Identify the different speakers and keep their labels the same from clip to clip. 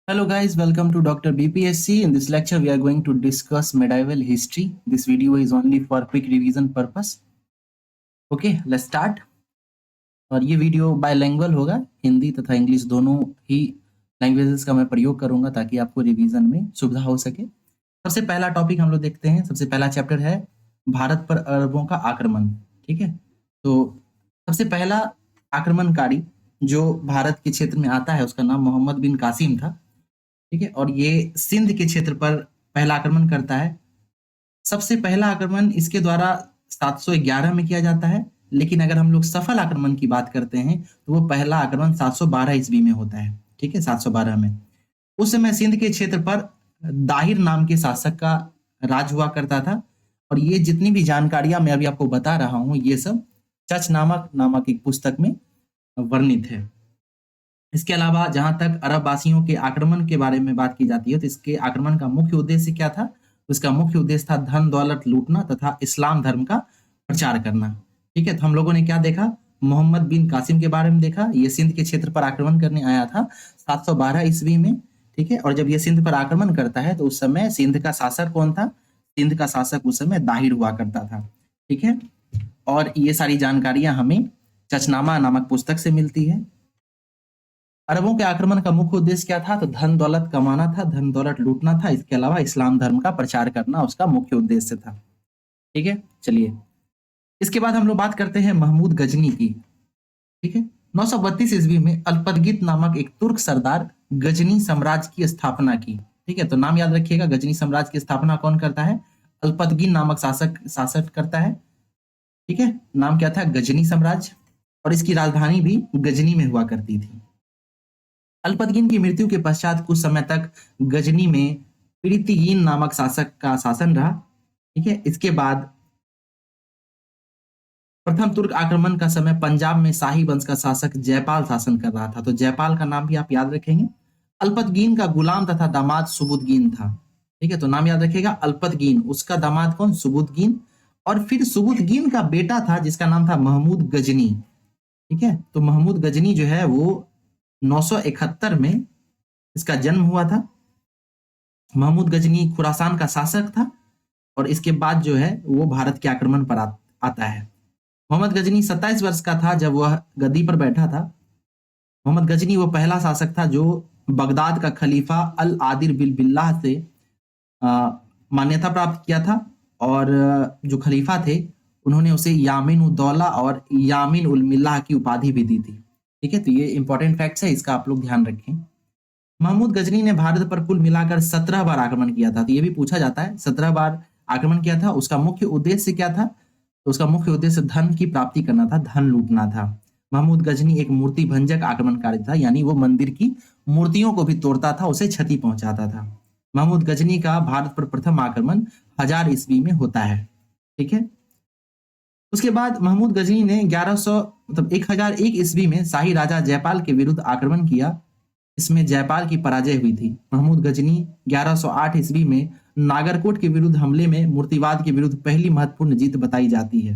Speaker 1: Hello guys, welcome to Dr. BPSC. In this lecture, we are going to discuss medieval history. This video is only for quick revision purpose. Okay, let's start. और ये video by language होगा, हिंदी तथा English दोनों ही languages का मैं प्रयोग करूंगा ताकि आपको रिवीजन में सुविधा हो सके। सबसे पहला टॉपिक हम लोग देखते हैं। सबसे पहला चैप्टर है भारत पर अरबों का आक्रमण। ठीक है, तो सबसे पहला आक्रमणकारी जो भारत के क्षेत्र में आता है उसका नाम मोहम्मद बिन कासिम था। ठीक है, और ये सिंध के क्षेत्र पर पहला आक्रमण करता है। सबसे पहला आक्रमण इसके द्वारा 711 में किया जाता है, लेकिन अगर हम लोग सफल आक्रमण की बात करते हैं तो वो पहला आक्रमण 712 ईस्वी में होता है। ठीक है, 712 में। उस समय सिंध के क्षेत्र पर दाहिर नाम के शासक का राज हुआ करता था, और ये जितनी भी जानकारियां मैं अभी आपको बता रहा हूं ये सब चच नामक एक पुस्तक में वर्णित है। इसके अलावा जहां तक अरब वासियों के आक्रमण के बारे में बात की जाती है तो इसके आक्रमण का मुख्य उद्देश्य क्या था? उसका मुख्य उद्देश्य था धन दौलत लूटना तथा इस्लाम धर्म का प्रचार करना। ठीक है, तो हम लोगों ने क्या देखा? मोहम्मद बिन कासिम के बारे में देखा। ये सिंध के क्षेत्र पर आक्रमण करने आया था 712 ईस्वी में। ठीक है, और जब ये सिंध पर आक्रमण करता है तो उस समय सिंध का शासक कौन था? सिंध का शासक उस समय दाहिर हुआ करता था। ठीक है, और ये सारी जानकारियां हमें चचनामा नामक पुस्तक से मिलती है। अरबों के आक्रमण का मुख्य उद्देश्य क्या था? तो धन दौलत कमाना था, धन दौलत लूटना था। इसके अलावा इस्लाम धर्म का प्रचार करना उसका मुख्य उद्देश्य था। ठीक है, चलिए इसके बाद हम लोग बात करते हैं महमूद गजनी की। ठीक है, 932 ईस्वी में अल्पतगित नामक एक तुर्क सरदार गजनी साम्राज्य की स्थापना की। ठीक है, तो नाम याद रखिएगा, गजनी साम्राज्य की स्थापना कौन करता है? अल्पतगिन नामक शासक करता है। ठीक है, नाम क्या था? गजनी साम्राज्य, और इसकी राजधानी भी गजनी में हुआ करती थी। अल्पतगिन की मृत्यु के पश्चात कुछ समय तक गजनी में प्रीतियीन नामक शासक का शासन रहा। ठीक है, इसके बाद प्रथम तुर्क आक्रमण का समय पंजाब में शाही वंश का शासक जयपाल शासन कर रहा था, तो जयपाल का नाम भी आप याद रखेंगे। अल्पतगीन का गुलाम तथा दामाद सुबुदगीन था। ठीक है, तो नाम याद रखिएगा, अल्पतगीन, उसका दामाद कौन? सुबुदगीन। और फिर सुबुदगीन का बेटा था जिसका नाम था महमूद गजनी। ठीक है, तो महमूद गजनी जो है वो 971 में इसका जन्म हुआ था। महमूद गजनी खुरासान का शासक था, और इसके बाद जो है वो भारत के आक्रमण पर आता है। मोहम्मद गजनी 27 वर्ष का था जब वह गद्दी पर बैठा था। मोहम्मद गजनी वो पहला शासक था जो बगदाद का खलीफा अल आदिर बिल्लाह से मान्यता प्राप्त किया था, और जो खलीफा थे उन्होंने उसे यामिन उद दौला और यामिन उल मिल्लाह की उपाधि भी दी थी। ठीक है, तो ये इंपॉर्टेंट फैक्ट्स है, इसका आप लोग ध्यान रखें। महमूद गजनी ने भारत पर कुल मिलाकर 17 बार आक्रमण किया था, तो ये भी पूछा जाता है 17 बार आक्रमण किया था। उसका मुख्य उद्देश्य क्या था? तो उसका मुख्य उद्देश्य धन की प्राप्ति करना था, धन लूटना था। महमूद गजनी एक मूर्ति भंजक आक्रमणकारी था, यानी वो मंदिर की मूर्तियों को भी तोड़ता था, उसे क्षति पहुंचाता था। महमूद गजनी का भारत पर प्रथम आक्रमण 1000 ईस्वी में होता है। ठीक है, उसके बाद महमूद गजनी ने 1001 ईस्वी में शाही राजा जयपाल के विरुद्ध आक्रमण किया। इसमें जयपाल की पराजय हुई थी। महमूद गजनी 1108 ईस्वी में नागरकोट के विरुद्ध हमले में मूर्तिवाद के विरुद्ध पहली महत्वपूर्ण जीत बताई जाती है।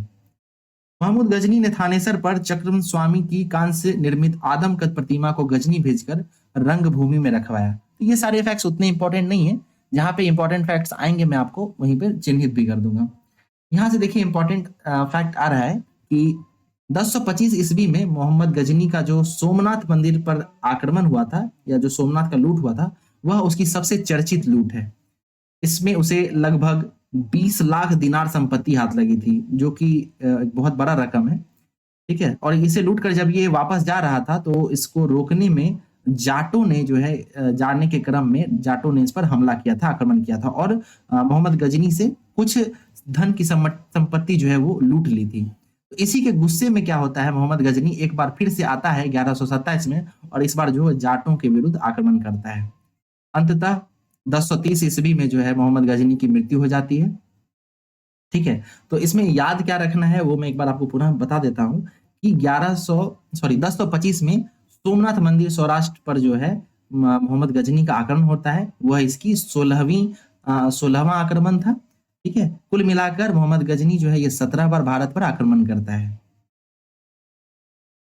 Speaker 1: महमूद गजनी ने थानेसर पर चक्रम स्वामी की कांस्य निर्मित आदमकद प्रतिमा को गजनी भेजकर रंगभूमि में रखवाया। तो ये सारे फैक्ट्स उतने इंपॉर्टेंट नहीं है, जहां पे इंपॉर्टेंट फैक्ट्स आएंगे मैं आपको वहीं पर चिन्हित भी कर दूंगा। यहाँ से देखिए इंपॉर्टेंट फैक्ट आ रहा है कि 1025 ईस्वी में मोहम्मद गजनी का जो सोमनाथ मंदिर पर आक्रमण हुआ था, या जो सोमनाथ का लूट हुआ था, वह उसकी सबसे चर्चित लूट है। इसमें उसे लगभग 20 लाख दिनार संपत्ति हाथ लगी थी, जो कि बहुत बड़ा रकम है। ठीक है, और इसे लूट कर जब ये वापस जा रहा था तो इसको रोकने में जाटों ने जो है जाने के क्रम में जाटों ने इस पर हमला किया था, आक्रमण किया था, और मोहम्मद गजनी से कुछ धन की संपत्ति जो है वो लूट ली थी। तो इसी के गुस्से में क्या होता है, मोहम्मद गजनी एक बार फिर से आता है 1127 में, और इस बार जो जाटों के विरुद्ध आक्रमण करता है। अंततः 1030 ईस्वी में जो है मोहम्मद गजनी की मृत्यु हो जाती है। ठीक है, तो इसमें याद क्या रखना है वो मैं एक बार आपको पुनः बता देता हूं कि 1025 में सोमनाथ मंदिर सौराष्ट्र पर जो है मोहम्मद गजनी का आक्रमण होता है। वह इसकी 16वां आक्रमण था। ठीक है, कुल मिलाकर मोहम्मद गजनी जो है ये 17 बार भारत पर आक्रमण करता है।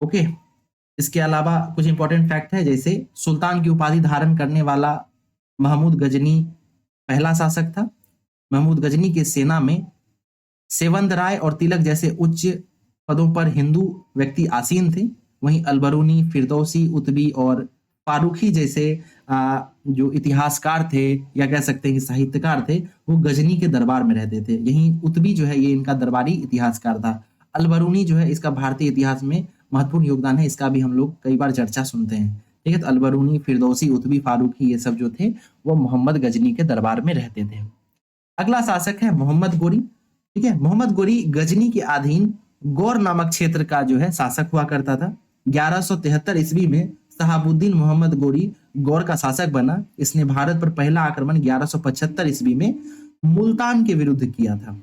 Speaker 1: ओके, इसके अलावा कुछ इंपॉर्टेंट फैक्ट है, जैसे सुल्तान की उपाधि धारण करने वाला महमूद गजनी पहला शासक था। महमूद गजनी की सेना में सेवंत राय और तिलक जैसे उच्च पदों पर हिंदू व्यक्ति आसीन थे। वहीं अलबरूनी, फिरदौसी, उतबी और फारूकी जैसे जो इतिहासकार थे या कह सकते हैं कि साहित्यकार थे, वो गजनी के दरबार में रहते थे। यहीं उतबी जो है ये इनका दरबारी इतिहासकार था। अलबरूनी जो है इसका भारतीय इतिहास में महत्वपूर्ण योगदान है, इसका भी हम लोग कई बार चर्चा सुनते हैं। ठीक है, तो अलबरूनी, फिरदौसी, उतबी, फारूकी ये सब जो थे वो मोहम्मद गजनी के दरबार में रहते थे। अगला शासक है मोहम्मद गोरी। ठीक है, मोहम्मद गोरी गजनी के अधीन गौर नामक क्षेत्र का जो है शासक हुआ करता था। 1173 ईस्वी में शहाबुद्दीन मोहम्मद गोरी गौर का शासक बना। इसने भारत पर पहला आक्रमण 1175 ईस्वी में मुल्तान के विरुद्ध किया था।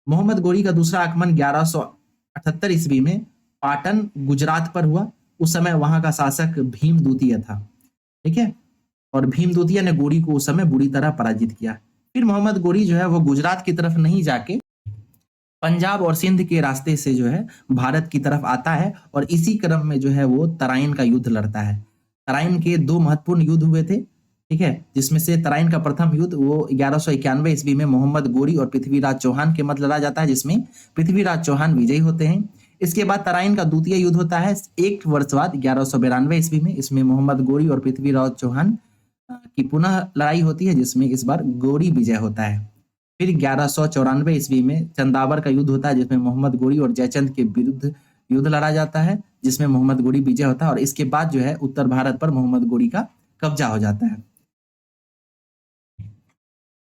Speaker 1: मोहम्मद गोरी का दूसरा आक्रमण 1178 ईस्वी में पाटन गुजरात पर हुआ। उस समय वहां का शासक भीम द्वितीय था। ठीक है, और भीम द्वितीय ने गोरी को उस समय बुरी तरह पराजित किया। फिर मोहम्मद गोरी जो है वो गुजरात की तरफ नहीं जाके पंजाब और सिंध के रास्ते से जो है भारत की तरफ आता है और इसी क्रम में जो है वो तराइन का युद्ध लड़ता है। तराइन के दो महत्वपूर्ण युद्ध हुए थे। ठीक है, जिसमें से तराइन का प्रथम युद्ध वो 1191 ईस्वी में मोहम्मद गोरी और पृथ्वीराज चौहान के मध्य लड़ा जाता है, जिसमें पृथ्वीराज चौहान विजयी होते हैं। इसके बाद तराइन का द्वितीय युद्ध होता है एक वर्ष बाद 1192 ईस्वी में। इसमें मोहम्मद गोरी और पृथ्वीराज चौहान की पुनः लड़ाई होती है, जिसमें इस बार गोरी विजय होता है। फिर 1194 ईस्वी में चंदावर का युद्ध होता है, जिसमें मोहम्मद गोरी और जयचंद के विरुद्ध युद्ध लड़ा जाता है, जिसमें मोहम्मद गोरी विजय होता है और इसके बाद जो है उत्तर भारत पर मोहम्मद गोरी का कब्जा हो जाता है।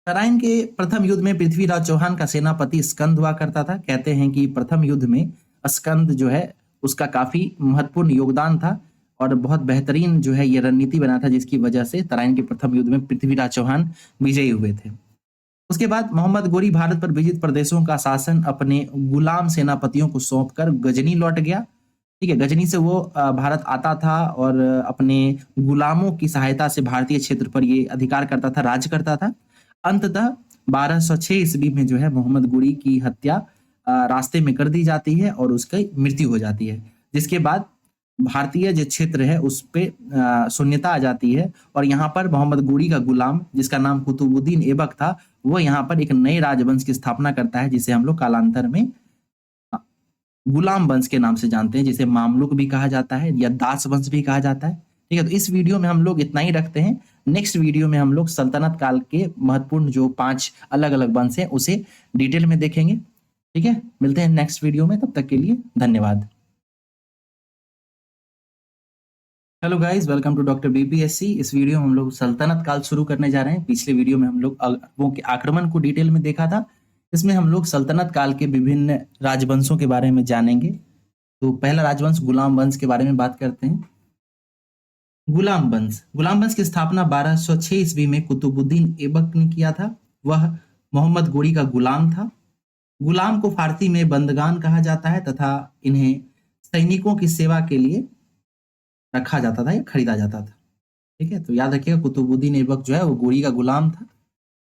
Speaker 1: तराइन के प्रथम युद्ध में पृथ्वीराज चौहान का सेनापति स्कंद हुआ करता था। कहते हैं कि प्रथम युद्ध में स्कंद जो है उसका काफी महत्वपूर्ण योगदान था और बहुत बेहतरीन जो है ये रणनीति बना था, जिसकी वजह से तराइन के प्रथम युद्ध में पृथ्वीराज चौहान विजयी हुए थे। उसके बाद मोहम्मद गोरी भारत पर विजित प्रदेशों का शासन अपने गुलाम सेनापतियों को सौंपकर गजनी लौट गया। ठीक है, गजनी से वो भारत आता था और अपने गुलामों की सहायता से भारतीय क्षेत्र पर ये अधिकार करता था, राज करता था। अंततः 1206 ईस्वी में जो है मोहम्मद गोरी की हत्या रास्ते में कर दी जाती है और उसकी मृत्यु हो जाती है, जिसके बाद भारतीय जो क्षेत्र है उस पे शून्यता आ जाती है और यहाँ पर मोहम्मद गोरी का गुलाम जिसका नाम कुतुबुद्दीन ऐबक था, वो यहाँ पर एक नए राजवंश की स्थापना करता है, जिसे हम लोग कालांतर में गुलाम वंश के नाम से जानते हैं, जिसे मामलुक भी कहा जाता है या दास वंश भी कहा जाता है। ठीक है, तो इस वीडियो में हम लोग इतना ही रखते हैं। नेक्स्ट वीडियो में हम लोग सल्तनत काल के महत्वपूर्ण जो 5 अलग अलग वंश हैं उसे डिटेल में देखेंगे। ठीक है, मिलते हैं नेक्स्ट वीडियो में, तब तक के लिए धन्यवाद। Hello guys, welcome to doctor BPSC. इस वीडियो में हम लोग सल्तनत काल शुरू करने जा रहे हैं। पिछले वीडियो में हम लोग अरबों के आक्रमण को डिटेल में देखा था। इसमें हम लोग सल्तनत काल के विभिन्न राजवंशों के बारे में जानेंगे। तो पहला राजवंश गुलाम वंश के बारे में बात करते हैं। गुलाम वंश की स्थापना 1206 ईस्वी में कुतुबुद्दीन ऐबक ने किया था। वह मोहम्मद गोरी का गुलाम था। गुलाम को फारसी में बंदगान कहा जाता है तथा इन्हें सैनिकों की सेवा के लिए रखा जाता था या खरीदा जाता था। ठीक है, तो याद रखिएगा कुतुबुद्दीन ऐबक जो है वो गोरी का गुलाम था।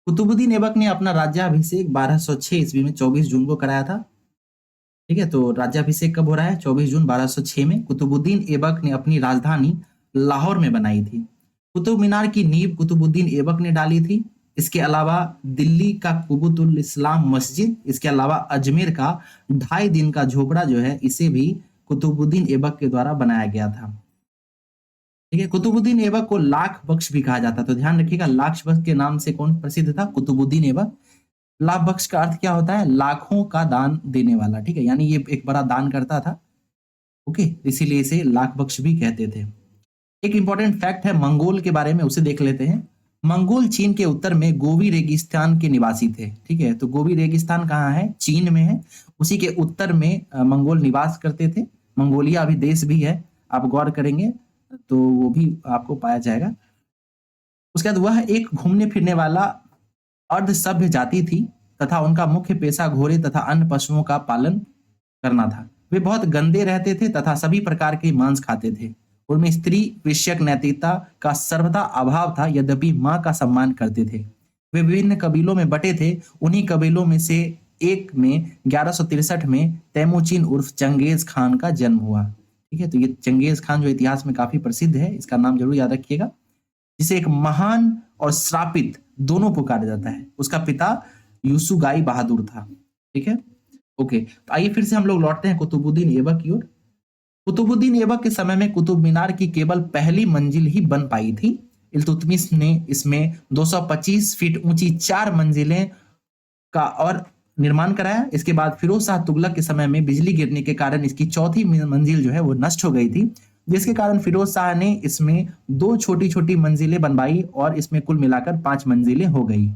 Speaker 1: कुतुबुद्दीन ऐबक ने अपना राज्याभिषेक 1206 ईस्वी में 24 जून को कराया था। ठीक है, तो राज्याभिषेक कब हो रहा है? 24 जून 1206 में। कुतुबुद्दीन ऐबक ने अपनी राजधानी लाहौर में बनाई थी। कुतुब मीनार की नींव कुतुबुद्दीन ऐबक ने डाली थी। इसके अलावा दिल्ली का कुबुतुल इस्लाम मस्जिद, इसके अलावा अजमेर का 2.5 दिन का झोपड़ा जो है इसे भी कुतुबुद्दीन ऐबक के द्वारा बनाया गया था। ठीक है, कुतुबुद्दीन ऐबक को लाख बख्श भी कहा जाता, तो ध्यान रखिएगा लाख बख्श के नाम से कौन प्रसिद्ध था? कुतुबुद्दीन ऐबक। लाख बख्श का अर्थ क्या होता है? लाखों का दान देने वाला। ठीक है, यानी ये एक बड़ा दान करता था। ओके, इसीलिए इसे लाख बख्श भी कहते थे। एक इंपॉर्टेंट फैक्ट है मंगोल के बारे में, उसे देख लेते हैं। मंगोल चीन के उत्तर में गोबी रेगिस्तान के निवासी थे। ठीक है, तो गोबी रेगिस्तान कहाँ है? चीन में है। उसी के उत्तर में मंगोल निवास करते थे। मंगोलिया अभी देश भी है, आप गौर करेंगे तो वो भी आपको पाया जाएगा। उसके बाद वह एक घूमने फिरने वाला अर्ध सभ्य जाति थी तथा उनका मुख्य पेशा घोड़े तथा अन्य पशुओं का पालन करना था। वे बहुत गंदे रहते थे तथा सभी प्रकार के मांस खाते थे। उनमें स्त्री विषयक नैतिकता का सर्वदा अभाव था, यद्यपि मां का सम्मान करते थे। वे विभिन्न कबीलों में बटे थे। उन्हीं कबीलों में से एक में 1163 में तैमूचिन उर्फ चंगेज खान का जन्म हुआ। ठीक है, तो ये चंगेज खान जो इतिहास में काफी प्रसिद्ध है, इसका नाम जरूर याद रखिएगा, जिसे एक महान और श्रापित दोनों पुकारा जाता है। उसका पिता यूसुगाई बहादुर था। ठीक है, ओके, तो आइए फिर से हम लोग लौटते हैं कुतुबुद्दीन ऐबक की ओर। कुतुबुद्दीन ऐबक के समय में कुतुब मीनार की केवल पहली मंजिल ही बन पाई थी। इल्तुतमिश ने इसमें 225 फीट ऊंची 4 मंजिलें का और निर्माण कराया। इसके बाद फिरोज शाह तुगलक के समय में बिजली गिरने के कारण इसकी चौथी मंजिल जो है वो नष्ट हो गई थी, जिसके कारण फिरोज शाह ने इसमें 2 छोटी-छोटी मंजिलें बनवाई और इसमें कुल मिलाकर 5 मंजिलें हो गई।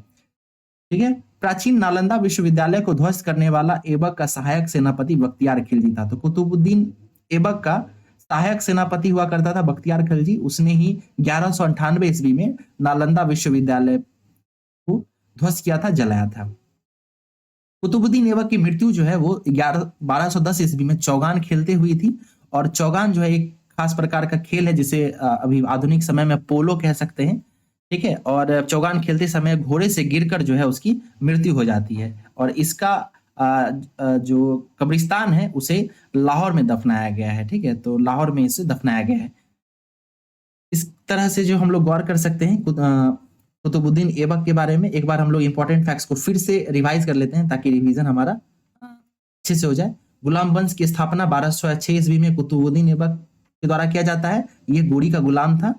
Speaker 1: ठीक है, प्राचीन नालंदा विश्वविद्यालय को ध्वस्त करने वाला ऐबक का सहायक सेनापति बख्तियार खिलजी था। तो कुतुबुद्दीन ऐबक का सहायक सेनापति हुआ करता था बख्तियार खिलजी। उसने ही 1198 ईस्वी में नालंदा विश्वविद्यालय को ध्वस्त किया था, जलाया था। कुतुबुद्दीन ऐबक की मृत्यु जो है वो 1210 ईस्वी में चौगान खेलते हुई थी। और चौगान जो है एक खास प्रकार का खेल है, जिसे अभी आधुनिक समय में पोलो कह सकते हैं। ठीक है, और चौगान खेलते समय घोड़े से गिरकर जो है उसकी मृत्यु हो जाती है, और इसका जो कब्रिस्तान है उसे लाहौर में दफनाया गया है। ठीक है, तो लाहौर में इसे दफनाया गया है। इस तरह से जो हम लोग गौर कर सकते हैं कुतुबुद्दीन ऐबक के बारे में, एक बार हम लोग इंपॉर्टेंट फैक्ट्स को फिर से रिवाइज कर लेते हैं ताकि रिवीजन हमारा अच्छे से हो जाए। गुलाम वंश की स्थापना 1206 ईस्वी में कुतुबुद्दीन ऐबक के द्वारा किया जाता है। ये गोरी का गुलाम था।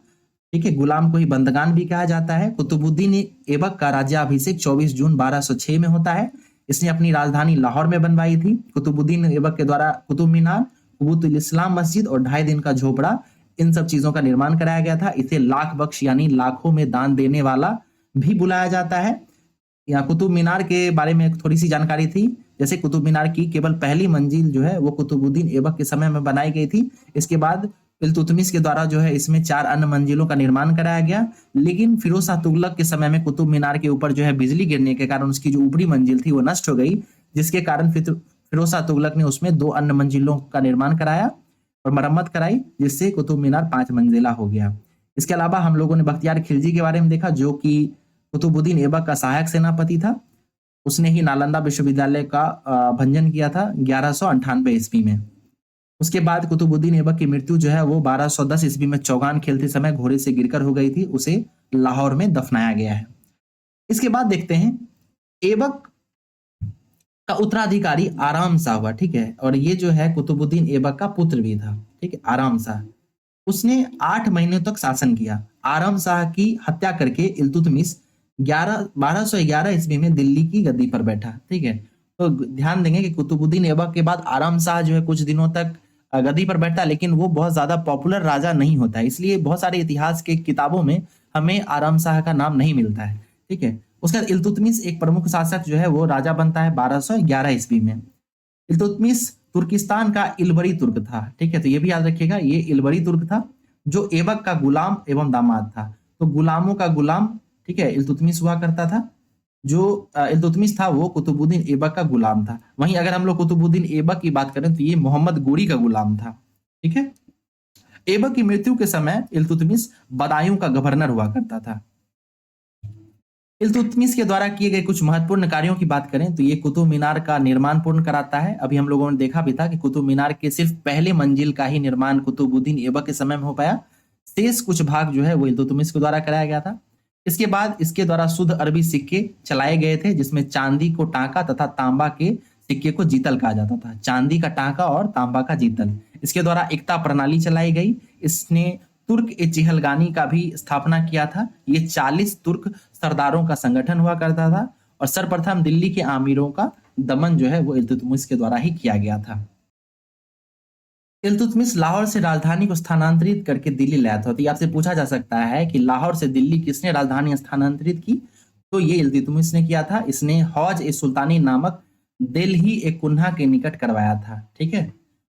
Speaker 1: ठीक है, गुलाम को ही बंदगान भी कहा जाता है। कुतुबुद्दीन ऐबक का राज्याभिषेक 24 जून 1206 में होता है। इसने अपनी राजधानी लाहौर में बनवाई थी। कुतुबुद्दीन ऐबक के द्वारा कुतुब मीनार, कुबुतुल इस्लाम मस्जिद और 2.5 दिन का झोपड़ा, इन सब चीजों का निर्माण कराया गया था। इसे लाख बख्श यानी लाखों में दान देने वाला भी बुलाया जाता है। यहाँ कुतुब मीनार के बारे में थोड़ी सी जानकारी थी। जैसे कुतुब मीनार की केवल पहली मंजिल जो है वो कुतुबुद्दीन ऐबक के समय में बनाई गई थी। इसके बाद इल्तुतमिश के द्वारा जो है इसमें 4 अन्य मंजिलों का निर्माण कराया गया। लेकिन फिरोज शाह तुगलक के समय में कुतुब मीनार के ऊपर जो है बिजली गिरने के कारण उसकी जो ऊपरी मंजिल थी वो नष्ट हो गई, जिसके कारण फिरोज शाह तुगलक ने उसमें 2 अन्य मंजिलों का निर्माण कराया और मरम्मत कराई, जिससे कुतुब मीनार 5 मंजिला हो गया। इसके अलावा हम लोगों ने बख्तियार खिलजी के बारे में देखा, जो कि कुतुबुद्दीन ऐबक का सहायक सेनापति था। उसने ही नालंदा विश्वविद्यालय का भंजन किया था 1198 ईस्वी में। उसके बाद कुतुबुद्दीन ऐबक की मृत्यु जो है वो 1210 ईस्वी में चौगान खेलते समय घोड़े से गिरकर हो गई थी। उसे लाहौर में दफनाया गया है। इसके बाद देखते हैं ऐबक का उत्तराधिकारी आराम शाह हुआ। ठीक है, और ये जो है कुतुबुद्दीन ऐबक का पुत्र भी था। ठीक है, आराम शाह, उसने 8 महीने तक शासन किया। आराम शाह की हत्या करके इल्तुतमिश 1211 ईस्वी में दिल्ली की गद्दी पर बैठा। ठीक है, तो ध्यान देंगे कि कुतुबुद्दीन ऐबक के बाद आराम शाह जो है कुछ दिनों तक गद्दी पर बैठता है, लेकिन वो बहुत ज्यादा पॉपुलर राजा नहीं होता है। इसलिए बहुत सारे इतिहास के किताबों में हमें आराम शाह का नाम नहीं मिलता है। ठीक है, उसके बाद इल्तुतमिश एक प्रमुख शासक जो है वो राजा बनता है 1211 ईस्वी में। इल्तुतमिश तुर्किस्तान का इलबरी तुर्क था। ठीक है, तो ये भी याद रखिएगा, ये इलबरी तुर्क था जो ऐबक का गुलाम एवं दामाद था। तो गुलामों का गुलाम, ठीक है, इल्तुतमिश हुआ करता था। जो इल्तुतमिश था वो कुतुबुद्दीन ऐबक का गुलाम था। वहीं अगर हम लोग कुतुबुद्दीन ऐबक की बात करें तो ये मोहम्मद गोरी का गुलाम था। ठीक है, ऐबक की मृत्यु के समय इल्तुतमिश बदायूं का गवर्नर हुआ करता था। इल्तुतमिश के द्वारा किए गए कुछ महत्वपूर्ण कार्यों की बात करें तो ये कुतुब मीनार का निर्माण पूर्ण कराता है। अभी हम लोगों ने देखा भी था कि कुतुब मीनार के सिर्फ पहले मंजिल का ही निर्माण कुतुबुद्दीन ऐबक के समय में हो पाया। शेष कुछ भाग जो है वो इल्तुतमिश के द्वारा कराया गया था। इसके बाद इसके द्वारा शुद्ध अरबी सिक्के चलाए गए थे, जिसमें चांदी को टांका तथा तांबा के सिक्के को जीतल कहा जाता था। चांदी का टांका और तांबा का जीतल। इसके द्वारा एकता प्रणाली चलाई गई। इसने तुर्क ए चिहलगानी का भी स्थापना किया था। ये 40 तुर्क सरदारों का संगठन हुआ करता था और सर्वप्रथम दिल्ली के आमीरों का दमन जो है वो इल्तुतमिश के द्वारा ही किया गया था। इल्तुतमिश लाहौर से राजधानी को स्थानांतरित करके दिल्ली लाया था। तो ये आपसे पूछा जा सकता है कि लाहौर से दिल्ली किसने राजधानी स्थानांतरित की, तो ये इल्तुतमिश ने किया था। इसने हौज ए सुल्तानी नामक दिल्ली एक कुन्हा के निकट करवाया था। ठीक है,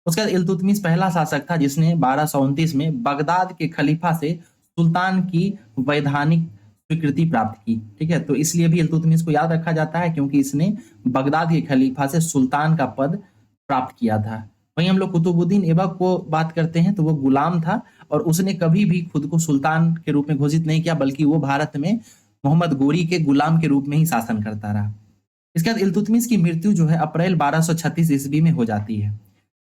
Speaker 1: उसके बाद इल्तुतमिश पहला शासक था जिसने 1229 में बगदाद के खलीफा से सुल्तान की वैधानिक स्वीकृति प्राप्त की। ठीक है, तो इसलिए भी इल्तुतमिश को याद रखा जाता है क्योंकि इसने बगदाद के खलीफा से सुल्तान का पद प्राप्त किया था। वहीं हम लोग कुतुबुद्दीन ऐबक को बात करते हैं तो वो गुलाम था और उसने कभी भी खुद को सुल्तान के रूप में घोषित नहीं किया, बल्कि वो भारत में मोहम्मद गोरी के गुलाम के रूप में ही शासन करता रहा। इसके बाद इल्तुतमिश की मृत्यु जो है अप्रैल 1236 ईस्वी में हो जाती है।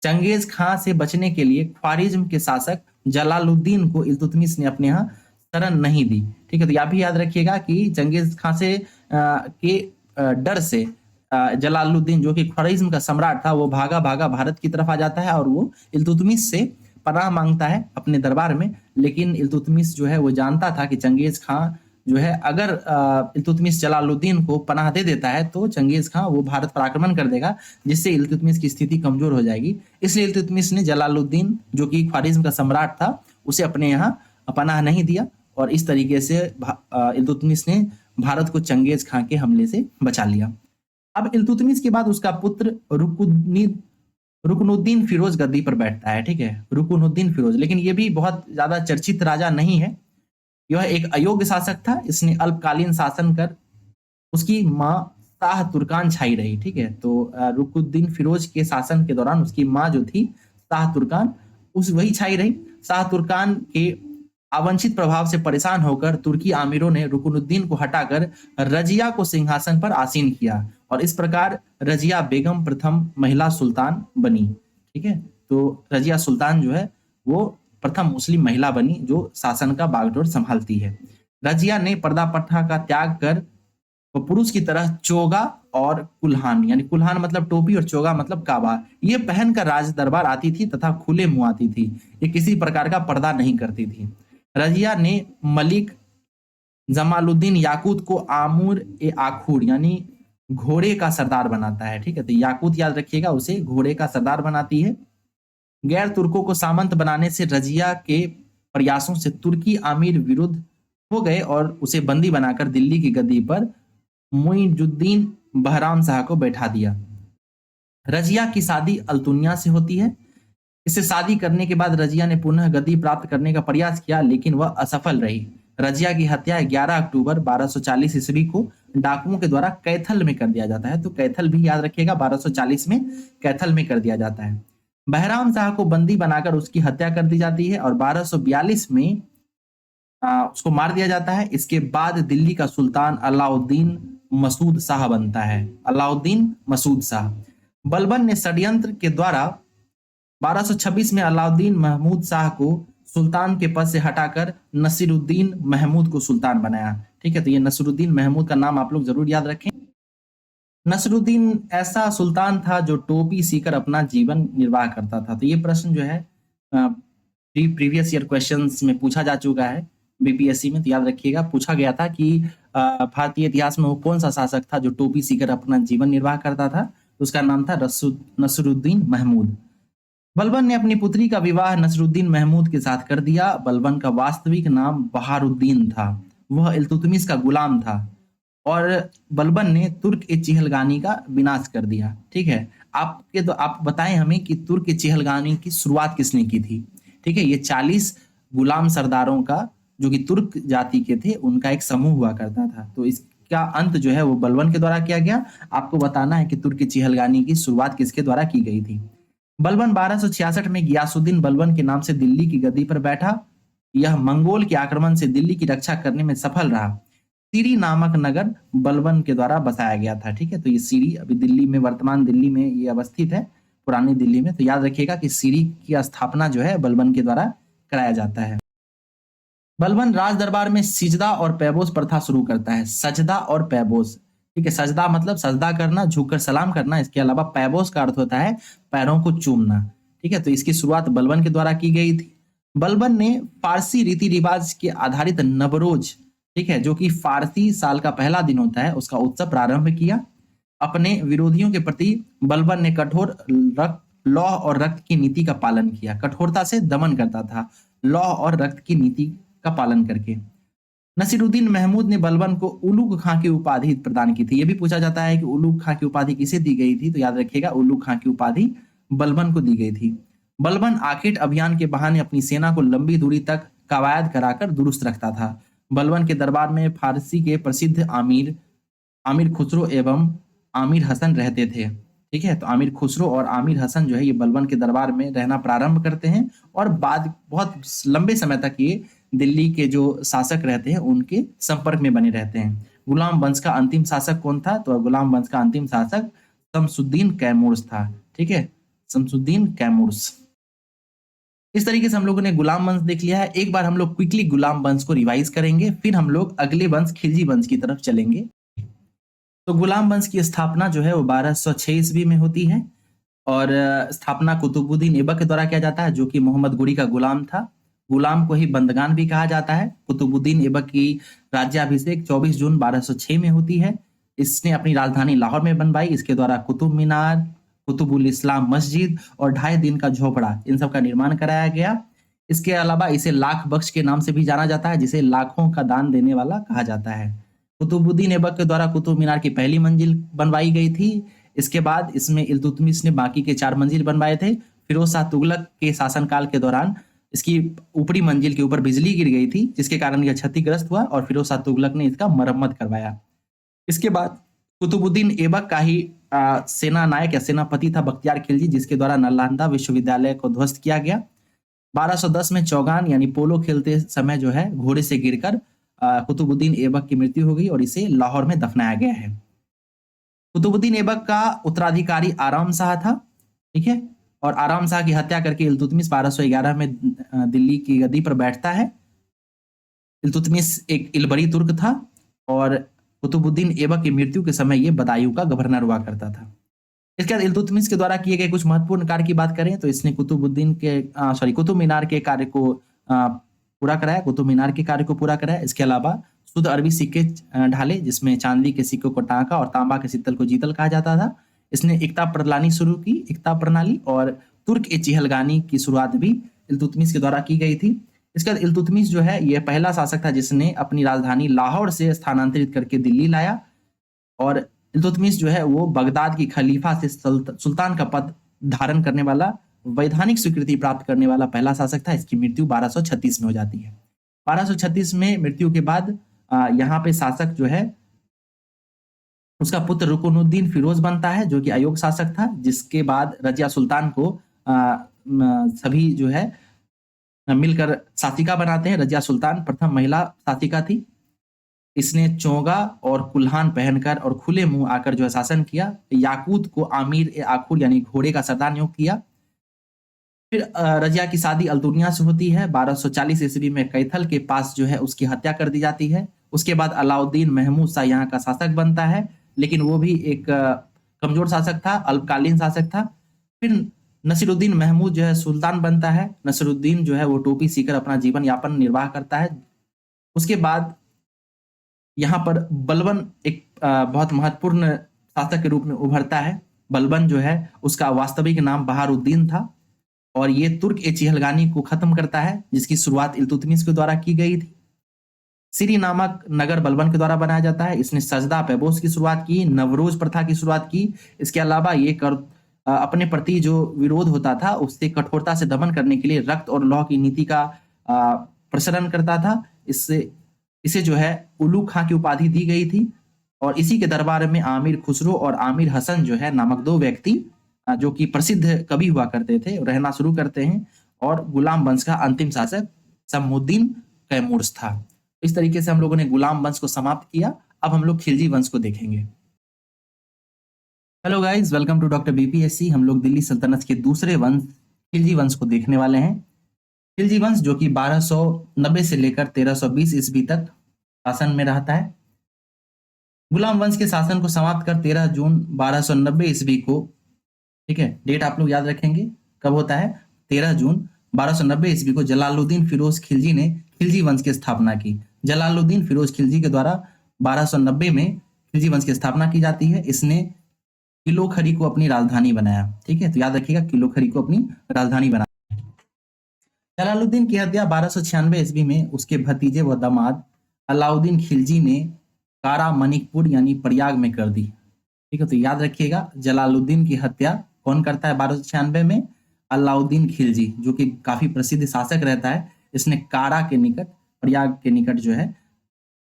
Speaker 1: चंगेज खां से बचने के लिए ख्वारिज्म के शासक जलालुद्दीन को इल्तुतमिश ने अपने यहाँ शरण नहीं दी। ठीक है, तो यह भी याद रखिएगा कि चंगेज खां से के डर से जलालुद्दीन जो कि ख्वारिज्म का सम्राट था वो भागा भागा भारत की तरफ आ जाता है और वो इल्तुतमिश से पनाह मांगता है अपने दरबार में। लेकिन इल्तुतमिश जो है वो जानता था कि चंगेज खां जो है अगर इल्तुतमिश जलालुद्दीन को पनाह दे देता है तो चंगेज खां वो भारत पर आक्रमण कर देगा, जिससे इल्तुतमिश की स्थिति कमजोर हो जाएगी। इसलिए इल्तुतमिश ने जलालुद्दीन जो कि ख्वारिज्म का सम्राट था उसे अपने यहाँ पनाह नहीं दिया और इस तरीके से इल्तुतमिश ने भारत को चंगेज खां के हमले से बचा लिया। अब इल्तुतमिश के बाद उसका पुत्र रुकनुद्दीन फिरोज गद्दी पर बैठता है। ठीक है, रुकनुद्दीन फिरोज, लेकिन ये भी बहुत ज्यादा चर्चित राजा नहीं है। यह एक अयोग्य शासक था। इसने अल्पकालीन शासन कर उसकी माँ शाह तुर्कान छाई रही। ठीक है, तो रुकनुद्दीन फिरोज के शासन के दौरान उसकी माँ जो थी शाह तुर्कान वही छाई रही। शाह तुर्कान के अवांछित प्रभाव से परेशान होकर तुर्की आमिरों ने रुकनुद्दीन को हटाकर रजिया को सिंहासन पर आसीन किया और इस प्रकार रजिया बेगम प्रथम महिला सुल्तान बनी। ठीक है, तो रजिया सुल्तान जो है वो प्रथम मुस्लिम महिला बनी जो शासन का बागडोर संभालती है। रजिया ने पर्दा प्रथा का त्याग कर पुरुष की तरह चोगा और कुल्हान, यानी कुल्हान मतलब टोपी और चोगा मतलब काबा, ये पहनकर राज दरबार आती थी तथा खुले मुंह आती थी। ये किसी प्रकार का पर्दा नहीं करती थी। रजिया ने मलिक जमालुद्दीन याकूत को आमुर ए आखूर यानी घोड़े का सरदार बनाता है। ठीक है, तो याकूत याद रखिएगा, उसे घोड़े का सरदार बनाती है। गैर तुर्कों को सामंत बनाने से रजिया के प्रयासों से तुर्की आमिर विरुद्ध हो गए और उसे बंदी बनाकर दिल्ली की गद्दी पर मुइजुद्दीन बहराम शाह को बैठा दिया। रजिया की शादी अल्तुनिया से होती है। इससे शादी करने के बाद रजिया ने पुनः गद्दी प्राप्त करने का प्रयास किया लेकिन वह असफल रही। रजिया की हत्या 11 अक्टूबर 1240 ईस्वी को डाकुओं के द्वारा कैथल में कर दिया जाता है। तो कैथल भी याद रखिएगा, 1240 में कैथल में कर दिया जाता है। बहराम शाह को बंदी बनाकर उसकी हत्या कर दी जाती है और 1242 में उसको मार दिया जाता है। इसके बाद दिल्ली का सुल्तान अलाउद्दीन मसूद शाह बनता है, अलाउद्दीन मसूद शाह। बलबन ने षड्यंत्र के द्वारा 1226 में अलाउद्दीन महमूद शाह को सुल्तान के पद से हटाकर नसीरुद्दीन महमूद को सुल्तान बनाया। ठीक है, तो ये नसीरुद्दीन महमूद का नाम आप लोग जरूर याद रखें। नसीरुद्दीन ऐसा सुल्तान था जो टोपी सीकर अपना जीवन निर्वाह करता था। तो ये प्रश्न जो है प्रीवियस ईयर क्वेश्चंस में पूछा जा चुका है बीपीएससी में, तो याद रखिएगा पूछा गया था कि भारतीय इतिहास में वो कौन सा शासक था जो टोपी सीकर अपना जीवन निर्वाह करता था। तो उसका नाम था नसीरुद्दीन महमूद। बलबन ने अपनी पुत्री का विवाह नसीरुद्दीन महमूद के साथ कर दिया। बलबन का वास्तविक नाम बहारुद्दीन था। वह इल्तुतमिश का गुलाम था और बलबन ने तुर्क ए चिहलगानी का विनाश कर दिया। ठीक है, आप बताएं हमें कि तुर्क ए चिहलगानी की शुरुआत किसने की थी। ठीक है, ये 40 गुलाम सरदारों का जो कि तुर्क जाति के थे उनका एक समूह हुआ करता था। तो इसका अंत जो है वो बलबन के द्वारा किया गया। आपको बताना है कि तुर्क ए चिहलगानी की शुरुआत किसके द्वारा की गई थी। बलबन 1266 में गियासुद्दीन बलबन के नाम से दिल्ली की गद्दी पर बैठा। यह मंगोल के आक्रमण से दिल्ली की रक्षा करने में सफल रहा। सीरी नामक नगर बलबन के द्वारा बसाया गया था। ठीक है, तो ये सीरी अभी दिल्ली में, वर्तमान दिल्ली में ये अवस्थित है, पुरानी दिल्ली में। तो याद रखिएगा कि सीरी की स्थापना जो है बलबन के द्वारा कराया जाता है। बलबन राज दरबार में सिजदा और पैबोस प्रथा शुरू करता है। सजदा और पैबोस, ठीक है, सजदा मतलब सजदा करना, झुककर सलाम करना। इसके अलावा पैबोस का अर्थ होता है पैरों को चूमना। ठीक है, तो इसकी शुरुआत बलबन के द्वारा की गई थी। बलबन ने फारसी रीति रिवाज के आधारित नवरोज, ठीक है, जो कि फारसी साल का पहला दिन होता है, उसका उत्सव प्रारंभ किया। अपने विरोधियों के प्रति बलबन ने कठोर लौह और रक्त की नीति का पालन किया। कठोरता से दमन करता था, लौह और रक्त की नीति का पालन करके। नसीरुद्दीन महमूद ने बलबन को उलूग खां की उपाधि प्रदान की थी। यह भी पूछा जाता है कि उलूग खां की उपाधि किसे दी गई थी। तो याद रखिएगा उलूग खां की उपाधि बलबन को दी गई थी। बलबन आखेट अभियान के बहाने अपनी सेना को लंबी दूरी तक कवायद कराकर दुरुस्त रखता था। बलबन के दरबार में फारसी के प्रसिद्ध आमिर खुसरो एवं आमिर हसन रहते थे। ठीक है, तो आमिर खुसरो और आमिर हसन जो है ये बलबन के दरबार में रहना प्रारंभ करते हैं और बाद बहुत लंबे समय तक ये दिल्ली के जो शासक रहते हैं उनके संपर्क में बने रहते हैं। गुलाम वंश का अंतिम शासक कौन था? तो गुलाम वंश का अंतिम शासक शमसुद्दीन कैमूर था। ठीक है, शमसुद्दीन कैमूर्स। इस तरीके से हम लोगों ने गुलाम वंश देख लिया है। एक बार हम लोग क्विकली गुलाम वंश को रिवाइज करेंगे, फिर हम लोग अगले वंश खिलजी वंश की तरफ चलेंगे। तो गुलाम वंश की स्थापना जो है वो 1206 ईस्वी में होती है और स्थापना कुतुबुद्दीन ऐबक के द्वारा किया जाता है, जो कि मोहम्मद गुरी का गुलाम था। गुलाम को ही बंदगान भी कहा जाता है। कुतुबुद्दीन ऐबक की राज्याभिषेक 24 जून 1206 में होती है। इसने अपनी राजधानी लाहौर में बनवाई। इसके द्वारा कुतुब मीनार, कुतुबुल इस्लाम मस्जिद और 2.5 दिन का झोपड़ा, इन सब का निर्माण कराया गया। इसके अलावा इसे लाख बख्श के नाम से भी जाना जाता है, जिसे लाखों का दान देने वाला कहा जाता है। कुतुबुद्दीन ऐबक के द्वारा कुतुब मीनार की पहली मंजिल बनवाई गई थी। इसके बाद इसमें इल्तुतमिश ने बाकी के 4 मंजिल बनवाए थे। फिरोज शाह तुगलक के शासनकाल के दौरान इसकी ऊपरी मंजिल के ऊपर बिजली गिर गई थी, जिसके कारण यह क्षतिग्रस्त हुआ और फिरोज शाह तुगलक ने इसका मरम्मत करवाया। इसके बाद कुतुबुद्दीन ऐबक का ही सेना नायक या सेनापति था बख्तियार खिलजी, जिसके द्वारा नालंदा विश्वविद्यालय को ध्वस्त किया गया। 1210 में चौगान यानी पोलो खेलते समय जो है घोड़े से गिरकर कुतुबुद्दीन ऐबक की मृत्यु हो गई और इसे लाहौर में दफनाया गया है। कुतुबुद्दीन ऐबक का उत्तराधिकारी आराम शाह था, ठीक है, और आराम शाह की हत्या करके इल्तुतमिश 1211 में दिल्ली की गद्दी पर बैठता है। इल्तुतमिश एक इलबरी तुर्क था और कुतुबुद्दीन ऐबक की मृत्यु के समय ये बदायूं का गवर्नर हुआ करता था। इसके बाद इल्तुतमिश के द्वारा किए गए कुछ महत्वपूर्ण कार्य की बात करें तो इसने कुतुब मीनार के कार्य को पूरा कराया, कुतुब मीनार के कार्य को पूरा कराया। इसके अलावा शुद्ध अरबी सिक्के ढाले, जिसमें चांदी के सिक्कों को टांका और तांबा के सित्तल को जीतल कहा जाता था। इसने एकता प्रणाली शुरू की, एकता प्रणाली, और तुर्क ए चिहलगानी की शुरुआत भी इल्तुतमिश के द्वारा की गई थी। इसके बाद इल्तुतमिश जो है यह पहला शासक था जिसने अपनी राजधानी लाहौर से स्थानांतरित करके दिल्ली लाया, और इल्तुतमिश जो है वो बगदाद की खलीफा से सुल्तान का पद धारण करने वाला, वैधानिक स्वीकृति प्राप्त करने वाला पहला शासक था। इसकी मृत्यु 1236 में हो जाती है। 1236 में मृत्यु के बाद यहाँ पे शासक जो है उसका पुत्र रुकनुद्दीन फिरोज बनता है, जो कि अयोग्य शासक था। जिसके बाद रजिया सुल्तान को सभी जो है मिलकर शासिका बनाते हैं। रजिया सुल्तान प्रथम महिला शासिका थी। इसने चोगा और कुल्हान पहनकर और खुले मुंह आकर जो है शासन किया। याकूत को आमिर ए आखुर यानी घोड़े का सरदार नियुक्त किया। फिर रजिया की शादी अल्तुनिया से होती है। 1240 ईस्वी में कैथल के पास जो है उसकी हत्या कर दी जाती है। उसके बाद अलाउद्दीन महमूद शाह यहाँ का शासक बनता है, लेकिन वो भी एक कमजोर शासक था, अल्पकालीन शासक था। फिर नसीरुद्दीन महमूद जो है सुल्तान बनता है। नसीरुद्दीन जो है वो टोपी सीकर अपना जीवन यापन निर्वाह करता है। उसके बाद यहाँ पर बलबन एक बहुत महत्वपूर्ण शासक के रूप में उभरता है। बलबन जो है उसका वास्तविक नाम बहारुद्दीन था और ये तुर्क ए चिहलगानी को खत्म करता है, जिसकी शुरुआत इल्तुतमिश के द्वारा की गई थी। सिरी नामक नगर बलबन के द्वारा बनाया जाता है। इसने सजदा पैबोस की शुरुआत की, नवरोज प्रथा की शुरुआत की। इसके अलावा ये अपने प्रति जो विरोध होता था उससे कठोरता से दमन करने के लिए रक्त और लौह की नीति का प्रचलन करता था। इसे जो है उलू खां की उपाधि दी गई थी और इसी के दरबार में आमिर खुसरो और आमिर हसन जो है नामक 2 व्यक्ति जो कि प्रसिद्ध कवि हुआ करते थे रहना शुरू करते हैं और गुलाम वंश का अंतिम शासक शमसुद्दीन कैमूर्स था। इस तरीके से हम लोगों ने गुलाम वंश को समाप्त किया। अब हम लोग खिलजी वंश को देखेंगे। Hello guys, welcome to doctor BPSC. हम लोग दिल्ली सल्तनत के दूसरे वंश खिलजी वंश को देखने वाले हैं। खिलजी वंश जो कि 1290 से लेकर 1320 ईस्वी तक शासन में रहता है। गुलाम वंश के शासन को समाप्त कर 13 जून 1290 ईस्वी को, ठीक है, डेट आप लोग याद रखेंगे कब होता है, 13 जून 1290 ईस्वी को जलालुद्दीन फिरोज खिलजी ने खिलजी वंश की स्थापना की। जलालुद्दीन फिरोज खिलजी के द्वारा 1290 में खिलजी वंश की स्थापना की जाती है। इसने किलोखरी को अपनी राजधानी बनाया, ठीक है, तो याद रखिएगा किलोखरी को अपनी राजधानी बनाया। जलालुद्दीन की हत्या 1296 ईस्वी में उसके भतीजे व दामाद अलाउद्दीन खिलजी ने कारा मणिकपुर यानी प्रयाग में कर दी, ठीक है, तो याद रखिएगा जलालुद्दीन की हत्या कौन करता है 1296 में, अलाउद्दीन खिलजी, जो कि काफी प्रसिद्ध शासक रहता है। इसने कारा के निकट, प्रयाग के निकट जो है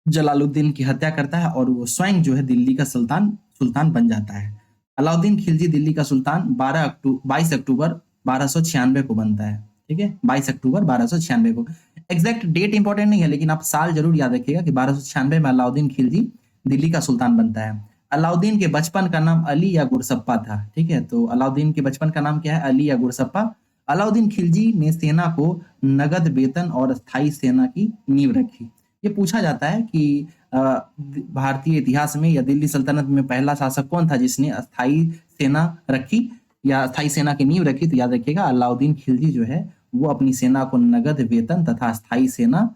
Speaker 1: जलालुद्दीन की हत्या करता है और वो स्वयं जो है दिल्ली का सुल्तान बन जाता है। अलाउद्दीन खिलजी दिल्ली का सुल्तान 22 अक्टूबर 1296 को बनता है, ठीक है, 22 अक्टूबर 1296 को। एग्जैक्ट डेट इंपॉर्टेंट नहीं है, लेकिन आप साल जरूर याद रखिएगा कि 1296 में अलाउद्दीन खिलजी दिल्ली का सुल्तान बनता है। अलाउद्दीन के बचपन का नाम अली या गुरसप्पा था। ठीक है, तो अलाउद्दीन के बचपन का नाम क्या है? अली या गुरसप्पा। अलाउद्दीन खिलजी ने सेना को नगद वेतन और स्थायी सेना की नींव रखी। ये पूछा जाता है कि भारतीय इतिहास में या दिल्ली सल्तनत में पहला शासक कौन था जिसने अस्थायी सेना रखी या स्थायी सेना की नींव रखी? तो याद रखिएगा अलाउद्दीन खिलजी जो है वो अपनी सेना को नगद वेतन तथा स्थायी सेना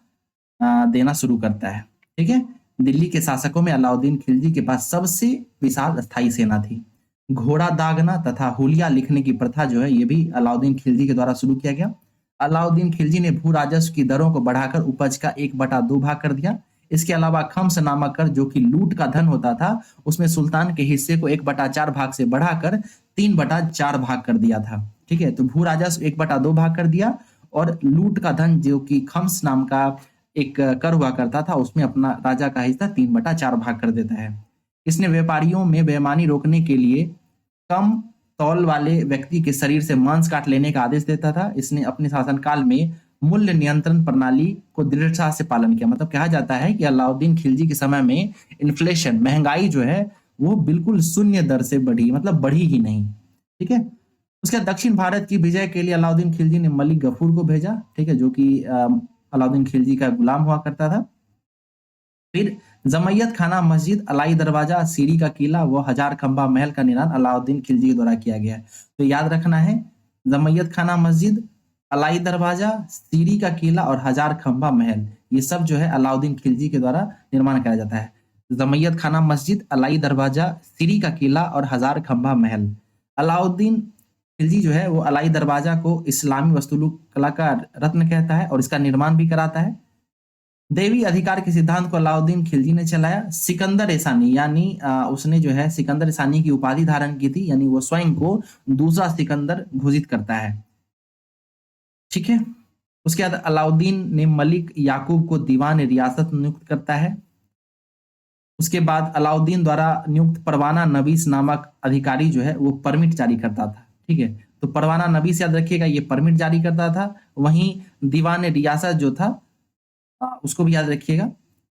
Speaker 1: देना शुरू करता है। ठीक है, दिल्ली के शासकों में अलाउद्दीन खिलजी के पास सबसे विशाल स्थायी सेना थी। घोड़ा दागना तथा हुलिया लिखने की प्रथा जो है ये भी अलाउद्दीन खिलजी के द्वारा शुरू किया गया। अलाउद्दीन खिलजी ने भू राजस्व की दरों को बढ़ाकर उपज का 1/2 भाग कर दिया। इसके अलावा खम्स नामक कर जो कि लूट का धन होता था उसमें सुल्तान के हिस्से को 1/4 भाग से बढ़ाकर 3/4 भाग कर दिया था। ठीक है, तो भू राजस्व 1/2 भाग कर दिया और लूट का धन जो कि खम्स नाम का एक कर हुआ करता था उसमें अपना राजा का हिस्सा 3/4 भाग कर देता है। इसने व्यापारियों में बेईमानी रोकने के लिए कम तौल वाले व्यक्ति के शरीर से मांस काट लेने का आदेश देता था। इसने अपने शासनकाल में मूल्य नियंत्रण प्रणाली को दृढ़ता से पालन किया। मतलब कहा जाता है कि अलाउद्दीन खिलजी के समय में इन्फ्लेशन महंगाई जो है वो बिल्कुल शून्य दर से बढ़ी, मतलब बढ़ी ही नहीं। ठीक है, उसके बाद दक्षिण भारत की विजय के लिए अलाउद्दीन खिलजी ने मलिक गफूर को भेजा। ठीक है, जो कि अलाउद्दीन खिलजी का गुलाम हुआ करता था। फिर जमैयत खाना मस्जिद, अलाई दरवाजा, सीरी का किला व हजार खंबा महल का निर्माण अलाउद्दीन खिलजी के द्वारा किया गया है। तो याद रखना है जमैयत खाना मस्जिद, अलाई दरवाजा, सीरी का किला और हजार खंबा महल ये सब जो है अलाउद्दीन खिलजी के द्वारा निर्माण किया जाता है। जमैयत खाना मस्जिद, अलाई दरवाजा, सीरी का किला और हजार खंबा महल। अलाउद्दीन खिलजी जो है वो अलाई दरवाजा को इस्लामी वास्तुकला का रत्न कहता है और इसका निर्माण भी कराता है। देवी अधिकार के सिद्धांत को अलाउद्दीन खिलजी ने चलाया। सिकंदर ईसानी यानी उसने जो है सिकंदर ईसानी की उपाधि धारण की थी, यानी वो स्वयं को दूसरा सिकंदर घोषित करता है। ठीक है, उसके बाद अलाउद्दीन ने मलिक याकूब को दीवान रियासत नियुक्त करता है। उसके बाद अलाउद्दीन द्वारा नियुक्त परवाना नवीस नामक अधिकारी जो है वो परमिट जारी करता था। ठीक है, तो परवाना नवीस याद रखिएगा ये परमिट जारी करता था। वहीं दीवान रियासत जो था उसको भी याद रखिएगा।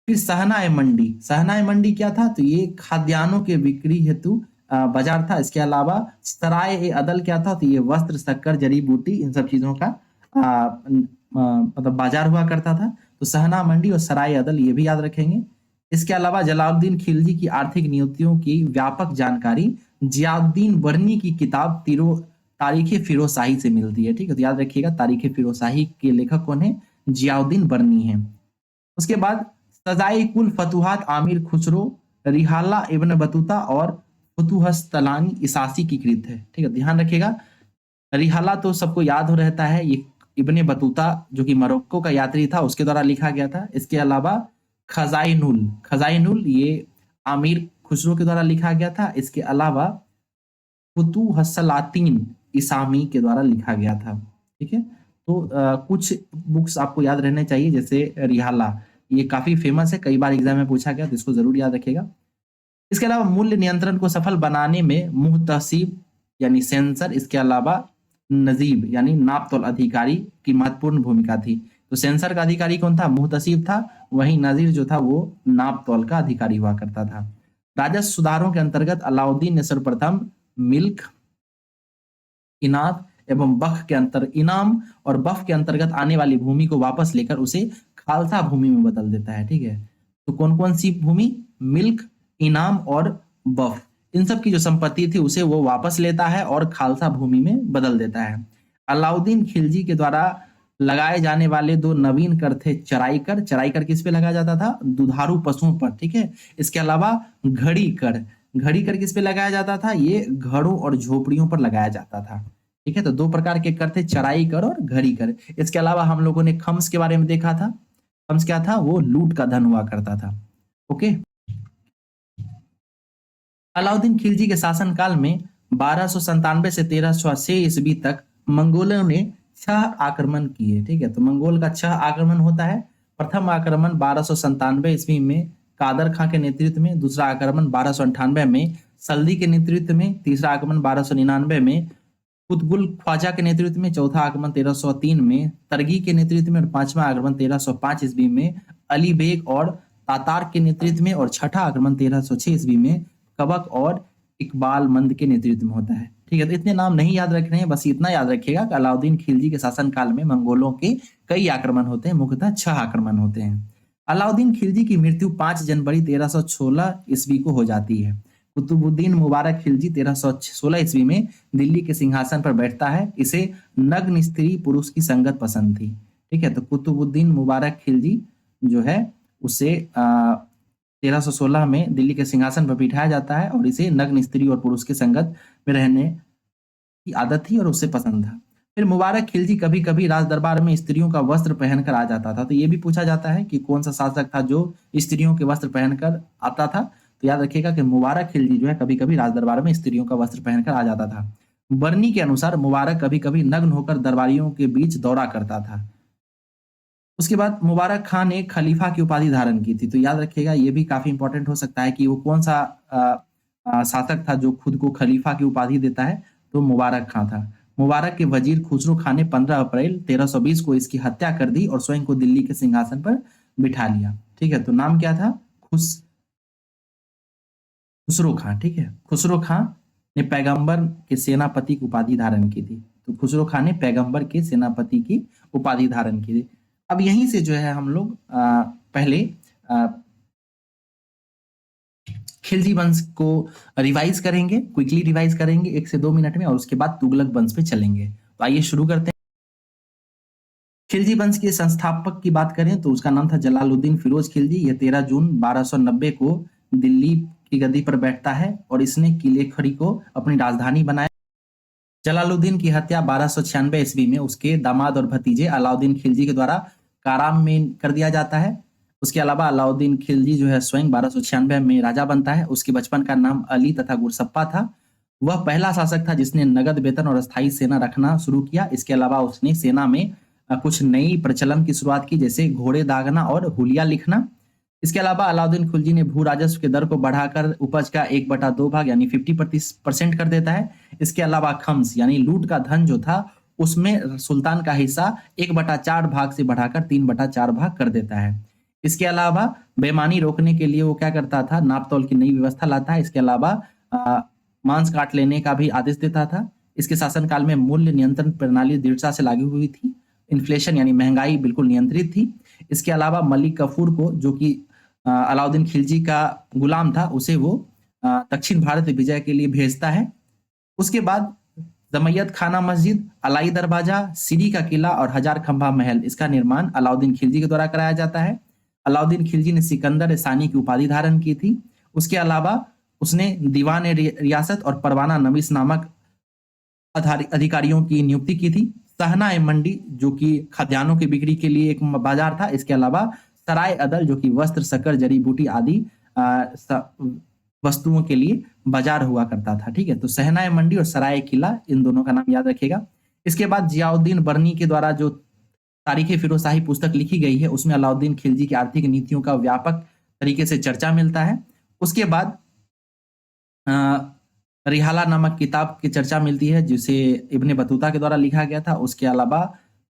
Speaker 1: फिर सहनाए मंडी, सहनाए मंडी क्या था? तो ये खाद्यान्नों के बिक्री हेतु बाजार था। इसके अलावा सराय ए अदल क्या था? तो ये वस्त्र, शक्कर, जड़ी बूटी इन सब चीजों का मतलब बाजार हुआ करता था। तो सहना मंडी और सराय अदल ये भी याद रखेंगे। इसके अलावा जलालुद्दीन खिलजी की आर्थिक नीतियों की व्यापक जानकारी जियाउद्दीन बर्नी की किताब तारीख फिरोशाही से मिलती है। ठीक है, तो याद रखिएगा तारीख फिरोशाही के लेखक कौन है? जियाउद्दीन बर्नी है। उसके बाद सजाई कुल फतुहात आमिर खुसरो, रिहाला इब्न बतूता और फतुहस्तलानी इसासी की कृत है। ठीक है, ध्यान रखिएगा रिहाला तो सबको याद हो रहता है, ये इब्ने बतूता जो कि मोरक्को का यात्री था उसके द्वारा लिखा गया था। इसके अलावा खजाइनुल, खजाइनुल ये आमिर खुसरो के द्वारा लिखा गया था। इसके अलावा फुतुहसलातीन इसामी के द्वारा लिखा गया था। ठीक है, तो कुछ बुक्स आपको याद रहने चाहिए जैसे रिहाला, ये काफी फेमस है, कई बार एग्जाम में पूछा गया तो इसको जरूर याद रखिएगा। इसके अलावा मूल्य नियंत्रण को सफल बनाने में मुहतसिब यानी सेंसर, इसके अलावा नजीब यानी नापतोल अधिकारी की महत्वपूर्ण भूमिका थी। तो सेंसर का अधिकारी कौन था? मुहतसिब था। वहीं नजीर जो था वो नापतोल का अधिकारी हुआ करता था। राजस्व सुधारों के अंतर्गत अलाउद्दीन ने सर्वप्रथम मिल्क, इनाम एवं बफ के अंतर्गत आने वाली भूमि को वापस लेकर उसे खालसा भूमि में बदल देता है। ठीक है, तो कौन कौन सी भूमि? मिल्क, इनाम और बफ, इन सब की जो संपत्ति थी उसे वो वापस लेता है और खालसा भूमि में बदल देता है। अलाउद्दीन खिलजी के द्वारा लगाए जाने वाले 2 नवीन कर थे चराई कर। चराई कर किस पे लगाया जाता था? दुधारू पशुओं पर। ठीक है, इसके अलावा घड़ी कर, घड़ी कर किस पे लगाया जाता था? ये घरों और झोपड़ियों पर लगाया जाता था। ठीक है, तो 2 प्रकार के कर थे, चराई कर और घड़ी कर। इसके अलावा हम लोगों ने खम्स के बारे में देखा था। खम्स क्या था? वो लूट का धन हुआ करता था। ओके, अलाउद्दीन खिलजी के शासनकाल में 1297 से 1306 ईस्वी तक मंगोलों ने 6 आक्रमण किए। ठीक है, तो मंगोल का 6 आक्रमण होता है। प्रथम आक्रमण 1297 ईस्वी में कादर खां के नेतृत्व में, दूसरा आक्रमण 1298 में सल्दी के नेतृत्व में, तीसरा आक्रमण 1299 में कुतुबुल ख्वाजा के नेतृत्व में, चौथा आक्रमण 1303 में तरगी के नेतृत्व में और पांचवा आक्रमण 1305 ईस्वी में अली बेग और तातार के नेतृत्व में और छठा आक्रमण 1306 ईस्वी में कबक और इकबाल मंद के नेतृत्व में होता है। ठीक है, तो इतने नाम नहीं याद रख रहे हैं, बस इतना याद रखिएगा कि अलाउद्दीन खिलजी के शासनकाल में मंगोलों के कई आक्रमण होते हैं, मुख्यतः 6 आक्रमण होते हैं। अलाउद्दीन खिलजी की मृत्यु 5 जनवरी 1316 ईस्वी को हो जाती है। कुतुबुद्दीन मुबारक खिलजी 1316 ईस्वी में दिल्ली के सिंहासन पर बैठता है। इसे नग्न स्त्री पुरुष की संगत पसंद थी। ठीक है, तो कुतुबुद्दीन मुबारक खिलजी जो है उसे 1316 में दिल्ली के सिंहासन पर बिठाया जाता है और इसे नग्न स्त्री और पुरुष की संगत में रहने की आदत थी और उसे पसंद था। फिर मुबारक खिलजी कभी कभी राज दरबार में स्त्रियों का वस्त्र पहनकर आ जाता था। तो ये भी पूछा जाता है कि कौन सा शासक था जो स्त्रियों के वस्त्र पहनकर आता था। तो याद रखिएगा कि मुबारक खिलजी जो है कभी कभी राज दरबार में स्त्रियों का वस्त्र पहनकर आ जाता था। बर्नी के अनुसार मुबारक कभी कभी नग्न होकर दरबारियों के बीच दौरा करता था। उसके बाद मुबारक खान ने खलीफा की उपाधि धारण की थी। तो याद रखिएगा ये भी काफी इंपॉर्टेंट हो सकता है कि वो कौन सा शासक था जो खुद को खलीफा की उपाधि देता है। तो मुबारक खां था। मुबारक के वजीर खुसरो खान ने 15 अप्रैल 1320 को इसकी हत्या कर दी और स्वयं को दिल्ली के सिंहासन पर बिठा लिया। ठीक है, तो नाम क्या था? खुसरो खां। ठीक है, खुसरो खां ने पैगंबर के सेनापति की उपाधि धारण की थी। तो खुसरो खां ने पैगंबर के सेनापति की उपाधि धारण की थी। अब यहीं से जो है हम लोग पहले खिलजी वंश को रिवाइज करेंगे, क्विकली रिवाइज करेंगे 1 से 2 मिनट में, और उसके बाद तुगलक वंश पे चलेंगे। तो आइए शुरू करते हैं। खिलजी वंश के संस्थापक की बात करें तो उसका नाम था जलालुद्दीन फिरोज खिलजी। यह 13 जून 1290 को दिल्ली की गद्दी पर बैठता है और इसने किले खड़ी को अपनी राजधानी बनाया। जलालुद्दीन की हत्या 1296 ईस्वी में उसके दामाद और भतीजे अलाउद्दीन खिलजी के द्वारा काराम में कर दिया जाता है। उसके अलावा अलाउद्दीन खिलजी जो है स्वयं 1296 में राजा बनता है। उसके बचपन का नाम अली तथा गुरसप्पा था। वह पहला शासक था जिसने नगद वेतन और अस्थायी सेना रखना शुरू किया। इसके अलावा उसने सेना में कुछ नई प्रचलन की शुरुआत की, जैसे घोड़े दागना और हुलिया लिखना। इसके अलावा अलाउद्दीन खिलजी ने भू राजस्व के दर को बढ़ाकर उपज का 1/2 भाग यानी 50% कर देता है। इसके अलावा खम्स यानी लूट का धन जो था उसमें सुल्तान का हिस्सा 1/4 भाग से बढ़ाकर 3/4 भाग कर देता है। इसके अलावा बेईमानी रोकने के लिए वो क्या करता था, नाप तौल की नई व्यवस्था लाता है। इसके अलावा मांस काट लेने का भी आदेश देता था। इसके शासनकाल में मूल्य नियंत्रण प्रणाली दृढ़ता से लागू हुई थी। इन्फ्लेशन यानी महंगाई बिल्कुल नियंत्रित थी। इसके अलावा मलिक कफूर को, जो कि अलाउद्दीन खिलजी का गुलाम था, उसे वो दक्षिण भारत विजय के लिए भेजता है। उसके बाद जमैयत खाना मस्जिद, अलाई दरवाजा, सीरी का किला और हजार खंभा महल, इसका निर्माण अलाउद्दीन खिलजी के द्वारा कराया जाता है। अलाउद्दीन खिलजी ने सिकंदर सानी की उपाधि धारण की थी। उसके अलावा उसने दीवान रियासत और परवाना नवीस नामक अधिकारियों की नियुक्ति की थी। सहना ए मंडी जो कि खाद्यान्नों की बिक्री के लिए एक बाजार था। इसके अलावा सराय अदल जो कि वस्त्र, शक्कर, जड़ी बूटी आदि वस्तुओं के लिए बाजार हुआ करता था। ठीक है, तो सहना ए मंडी और सराय किला, इन दोनों का नाम याद रखिएगा। इसके बाद जियाउद्दीन बर्नी के द्वारा जो तारीख फिरोजशाही पुस्तक लिखी गई है उसमें अलाउद्दीन खिलजी की आर्थिक नीतियों का व्यापक तरीके से चर्चा मिलता है। उसके बाद रिहाला नामक किताब की चर्चा मिलती है जिसे इब्ने बतूता के द्वारा लिखा गया था। उसके अलावा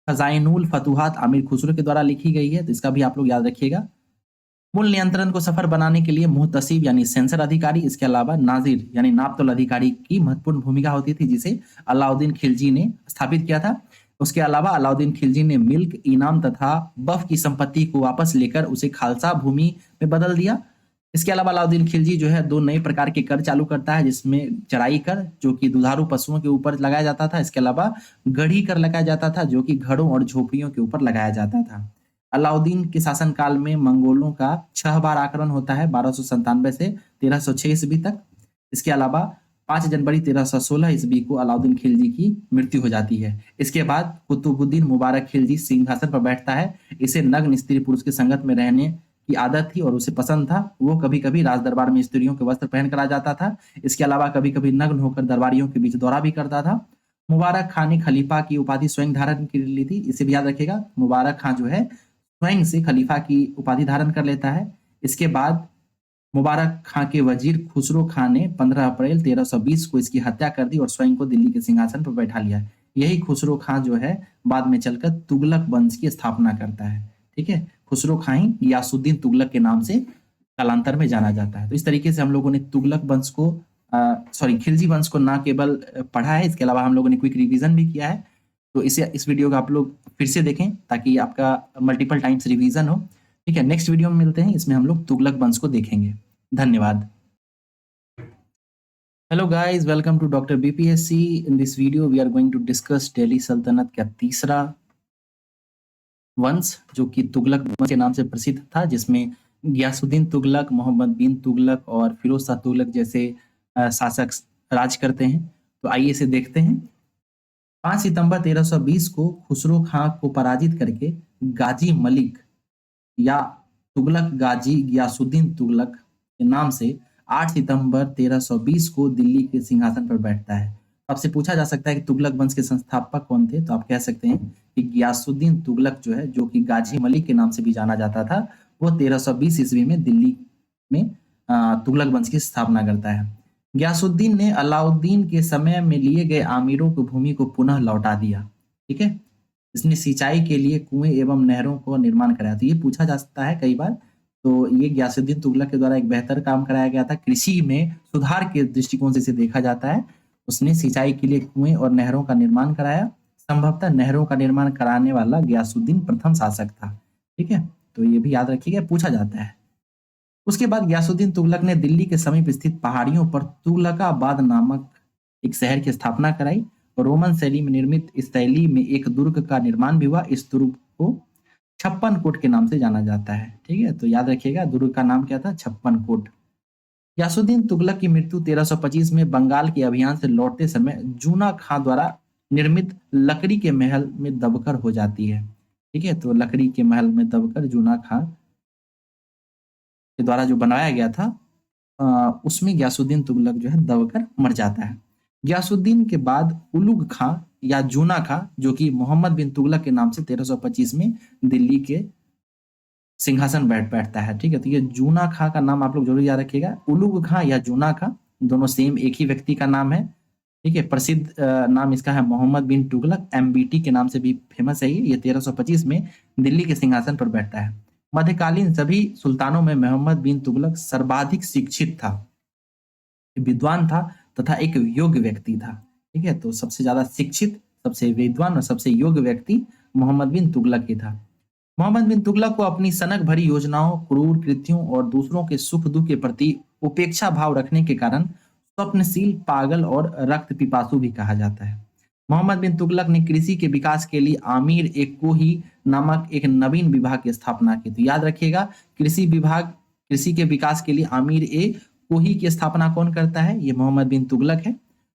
Speaker 1: खजाइनुल फतुहात आमिर खुसरो के द्वारा लिखी गई है, तो इसका भी आप लोग याद रखिएगा। मूल नियंत्रण को सफल बनाने के लिए मुहतसिब यानी सेंसर अधिकारी, इसके अलावा नाजिर यानी नापतोल अधिकारी की महत्वपूर्ण भूमिका होती थी, जिसे अलाउद्दीन खिलजी ने स्थापित किया था। उसके अलावा अलाउद्दीन खिलजी ने मिल्क, इनाम तथा बफ की संपत्ति को वापस लेकर उसे खालसा भूमि में बदल दिया। इसके अलावा अलाउद्दीन खिलजी जो है 2 नए प्रकार के कर चालू करता है, जिसमें चराई कर जो कि दुधारू पशुओं के ऊपर लगाया जाता था। इसके अलावा गढ़ी कर लगाया जाता था जो कि घरों और झोपड़ियों के ऊपर लगाया जाता था। अलाउद्दीन के शासनकाल में मंगोलों का 6 बार आक्रमण होता है, 1297 से 1306 ईस्वी तक। इसके अलावा 5 जनवरी 1316 ईस्वी को अलाउद्दीन खिलजी की मृत्यु हो जाती है। इसके बाद कुतुबुद्दीन मुबारक खिलजी सिंहासन पर बैठता है। इसे नग्न स्त्री पुरुष की संगत में रहने की आदत थी और उसे पसंद था। वो कभी कभी राज दरबार में स्त्रियों के वस्त्र पहनकर आ जाता था। इसके अलावा कभी कभी नग्न होकर दरबारियों के बीच दौरा भी करता था। मुबारक खां ने खलीफा की उपाधि स्वयं धारण कर ली थी, इसे भी याद रखिएगा। मुबारक खां जो है स्वयं से खलीफा की उपाधि धारण कर लेता है। इसके बाद मुबारक खां के वजीर खुसरो खां ने 15 अप्रैल 1320 को इसकी हत्या कर दी और स्वयं को दिल्ली के सिंहासन पर बैठा लिया। यही खुसरो खां जो है बाद में चलकर तुगलक वंश की स्थापना करता है। ठीक है, खुसरो खां ही गियासुद्दीन तुगलक के नाम से कालांतर में जाना जाता है। तो इस तरीके से हम लोगों ने तुगलक वंश को खिलजी वंश को ना केवल पढ़ा है, इसके अलावा हम लोगों ने क्विक रिवीजन भी किया है। तो इस वीडियो को आप लोग फिर से देखें ताकि आपका मल्टीपल टाइम्स रिवीजन हो। ठीक है, नेक्स्ट वीडियो में मिलते हैं, इसमें हम लोग तुगलक वंश को देखेंगे। धन्यवाद। Hello guys, welcome to doctor BPSC. In this video we are going to discuss Delhi सल्तनत का तीसरा वंश जो कि तुगलक वंश के नाम से प्रसिद्ध था, जिसमें गियासुद्दीन तुगलक, मोहम्मद बिन तुगलक और फिरोज शाह तुगलक जैसे शासक राज करते हैं। तो आइए इसे देखते हैं। 5 सितंबर 1320 को खुसरो खां को पराजित करके गाजी मलिक या तुगलक गाजी गियासुद्दीन तुगलक के नाम से 8 सितंबर 1320 को दिल्ली के सिंहासन पर बैठता है। आपसे पूछा जा सकता है कि तुगलक वंश के संस्थापक कौन थे, तो आप कह सकते हैं कि गियासुद्दीन तुगलक जो है, जो कि गाजी मलिक के नाम से भी जाना जाता था, वो 1320 ईस्वी में दिल्ली में तुगलक वंश की स्थापना करता है। गियासुद्दीन ने अलाउद्दीन के समय में लिए गए आमिरों को भूमि को पुनः लौटा दिया। ठीक है, इसने सिंचाई के लिए कुएं एवं नहरों को निर्माण कराया। तो ये पूछा जा सकता है कई बार। तो ये गियासुद्दीन तुगलक के द्वारा एक बेहतर काम कराया गया था। कृषि में सुधार के दृष्टिकोण से इसे देखा जाता है। उसने सिंचाई के लिए कुएं और नहरों का निर्माण कराया। संभवतः नहरों का निर्माण कराने वाला गियासुद्दीन प्रथम शासक था। ठीक है, तो ये भी याद रखिएगा, पूछा जाता है। उसके बाद गियासुद्दीन तुगलक ने दिल्ली के समीप स्थित पहाड़ियों पर तुगलकाबाद नामक एक शहर की स्थापना कराई। रोमन शैली में निर्मित इस शैली में एक दुर्ग का निर्माण भी हुआ। इस दुर्ग को छप्पन कोट के नाम से जाना जाता है। ठीक है, तो याद रखिएगा दुर्ग का नाम क्या था, छप्पन कोट। गियासुद्दीन तुगलक की मृत्यु 1325 में बंगाल के अभियान से लौटते समय जूना खां द्वारा निर्मित लकड़ी के महल में दबकर हो जाती है। ठीक है, तो लकड़ी के महल में दबकर जूना खां के द्वारा जो बनाया गया था उसमें गियासुद्दीन तुगलक जो है दबकर मर जाता है। गियासुद्दीन के बाद उलुग खां या जूना खां, जो कि मोहम्मद बिन तुगलक के नाम से 1325 में दिल्ली के सिंहासन बैठता है। ठीक है, तो ये जूना खां का नाम आप लोग जरूर याद रखिएगा। उलुग खां या जूना खां दोनों सेम एक ही व्यक्ति का नाम है। ठीक है, प्रसिद्ध नाम इसका है मोहम्मद बिन तुगलक, एमबीटी के नाम से भी फेमस है। ये 1325 में दिल्ली के सिंहासन पर बैठता है। मध्यकालीन सभी सुल्तानों में मोहम्मद बिन तुगलक सर्वाधिक शिक्षित था, विद्वान था तथा एक योग्य व्यक्ति था। ठीक है, तो सबसे ज्यादा शिक्षित, सबसे विद्वान और सबसे योग्य व्यक्ति मोहम्मद बिन तुगलक ही था। मोहम्मद बिन तुगलक को अपनी सनक भरी योजनाओं, क्रूर कृत्यों और दूसरों के सुख दुख के प्रति उपेक्षा भाव रखने के कारण स्वप्नशील, पागल और रक्त पिपासु भी कहा जाता है। मोहम्मद बिन तुगलक ने कृषि के विकास के लिए आमिर एक कोही नामक एक नवीन विभाग की स्थापना की। तो याद रखिएगा, कृषि के विकास के लिए आमिर ए कोही की स्थापना कौन करता है, ये मोहम्मद बिन तुगलक है।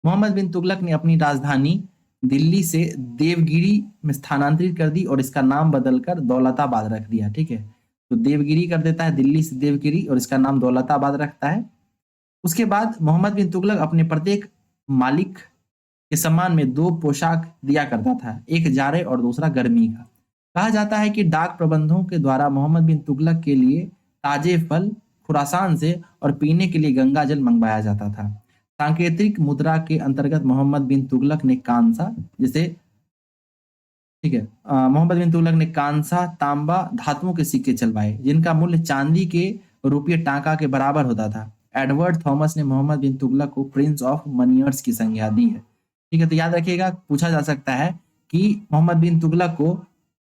Speaker 1: मोहम्मद बिन तुगलक ने अपनी राजधानी दिल्ली से देवगिरी में स्थानांतरित कर दी और इसका नाम बदलकर दौलताबाद रख दिया। ठीक है, तो देवगिरी कर देता है, दिल्ली से देवगिरी, और इसका नाम दौलताबाद रखता है। उसके बाद मोहम्मद बिन तुगलक अपने प्रत्येक मालिक के सम्मान में 2 पोशाक दिया करता था, एक जाड़े और दूसरा गर्मी का। कहा जाता है कि डाक प्रबंधों के द्वारा मोहम्मद बिन तुगलक के लिए ताजे फल खुरासान से और पीने के लिए गंगा जल मंगवाया जाता था। सांकेतिक मुद्रा के अंतर्गत मोहम्मद बिन तुगलक ने कांसा, जैसे ठीक है, मोहम्मद बिन तुगलक ने कांसा, तांबा धातुओं के सिक्के चलवाए जिनका मूल्य चांदी के रुपये टाका के बराबर होता था। एडवर्ड थॉमस ने मोहम्मद बिन तुगलक को प्रिंस ऑफ मनियर्स की संज्ञा दी है। ठीक है, तो याद रखिएगा, पूछा जा सकता है कि मोहम्मद बिन तुगलक को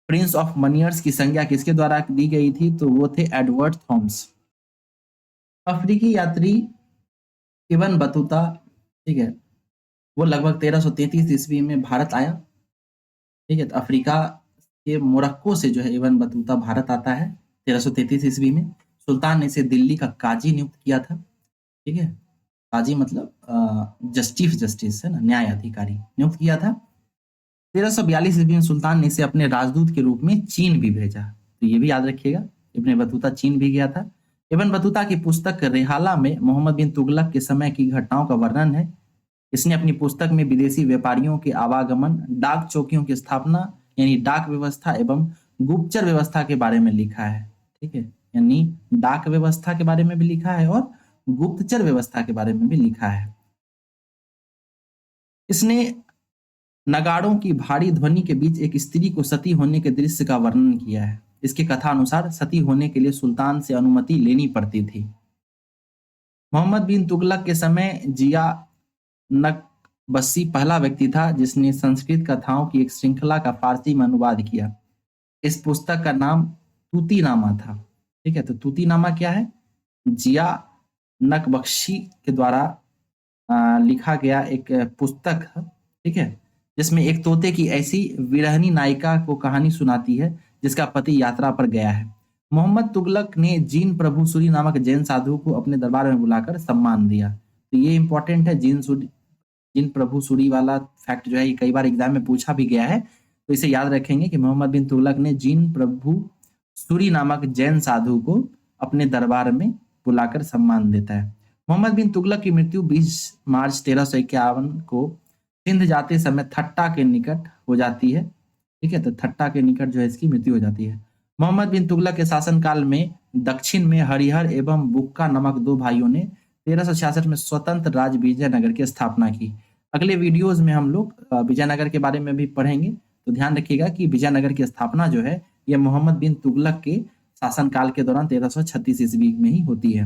Speaker 1: प्रिंस ऑफ मनियर्स की संज्ञा किसके द्वारा दी गई थी, तो वो थे एडवर्ड थॉमस। अफ्रीकी यात्री इब्न बतूता, ठीक है, वो लगभग 1333 ईस्वी में भारत आया। ठीक है, तो अफ्रीका के मोरक्को से जो है इब्न बतूता भारत आता है 1333 ईस्वी में। सुल्तान ने इसे दिल्ली का काजी नियुक्त किया था। ठीक है, काजी मतलब चीफ जस्टिस है ना, न्याय अधिकारी नियुक्त किया था। 1342 ईस्वी में सुल्तान ने इसे अपने राजदूत के रूप में चीन भी भेजा। तो ये भी याद रखिएगा, इब्न बतूता चीन भी गया था। इब्न बतूता की पुस्तक रेहाला में मोहम्मद बिन तुगलक के समय की घटनाओं का वर्णन है। इसने अपनी पुस्तक में विदेशी व्यापारियों के आवागमन, डाक चौकियों की स्थापना यानी डाक व्यवस्था एवं गुप्तचर व्यवस्था के बारे में लिखा है। ठीक है, यानी डाक व्यवस्था के बारे में भी लिखा है और गुप्तचर व्यवस्था के बारे में भी लिखा है। इसने नगाड़ों की भारी ध्वनि के बीच एक स्त्री को सती होने के दृश्य का वर्णन किया है। इसके कथा अनुसार सती होने के लिए सुल्तान से अनुमति लेनी पड़ती थी। मोहम्मद बिन तुगलक के समय जिया नकबसी पहला व्यक्ति था जिसने संस्कृत कथाओं की एक श्रृंखला का फारसी में अनुवाद किया। इस पुस्तक का नाम तूतीनामा था। ठीक है, तो तूतीनामा क्या है? जिया नकबख्शी के द्वारा लिखा गया एक पुस्तक है। ठीक है, जिसमें एक तोते की ऐसी विरहनी नायिका को कहानी सुनाती है जिसका पति यात्रा पर गया है। मोहम्मद तुगलक ने जीन प्रभु सूरी नामक जैन साधु को अपने दरबार में बुलाकर सम्मान दिया। तो ये इंपॉर्टेंट है, जीन प्रभु सूरी वाला फैक्ट जो है ये कई बार एग्जाम में पूछा भी गया है, तो इसे याद रखेंगे कि मोहम्मद बिन तुगलक ने जीन प्रभु सूरी नामक जैन साधु को अपने दरबार में बुलाकर सम्मान देता है। मोहम्मद बिन तुगलक की मृत्यु 20 मार्च 1351 को सिंध जाते समय थट्टा के निकट हो जाती है। ठीक है, तो थट्टा के निकट जो है इसकी मृत्यु हो जाती है। मोहम्मद बिन तुगलक के शासनकाल में दक्षिण में हरिहर एवं बुक्का नामक दो भाइयों ने 1366 में स्वतंत्र राज्य विजयनगर की स्थापना की। अगले वीडियोज में हम लोग विजयनगर के बारे में भी पढ़ेंगे, तो ध्यान रखिएगा कि विजयनगर की स्थापना जो है यह मोहम्मद बिन तुगलक के शासनकाल के दौरान 1336 ईस्वी में ही होती है।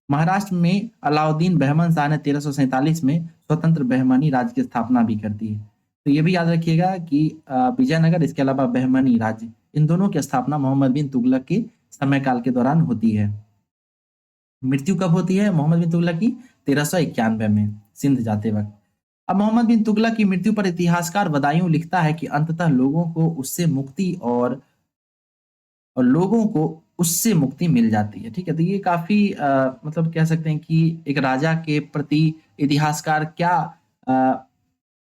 Speaker 1: महाराष्ट्र में अलाउद्दीन बहमन शाह ने 1347 में स्वतंत्र बहमनी राज्य की स्थापना भी करती है। तो ये भी याद रखिएगा कि विजयनगर इसके अलावा बहमनी राज्य, इन दोनों की स्थापना मोहम्मद बिन तुगलक के समय काल के दौरान होती है। मृत्यु कब होती है मोहम्मद बिन तुगलक की? 1391 में सिंध जाते वक्त। अब मोहम्मद बिन तुगलक की मृत्यु पर इतिहासकार बदायूं लिखता है कि अंततः लोगों को उससे मुक्ति और लोगों को उससे मुक्ति मिल जाती है। ठीक है, तो ये काफी मतलब कह सकते हैं कि एक राजा के प्रति इतिहासकार क्या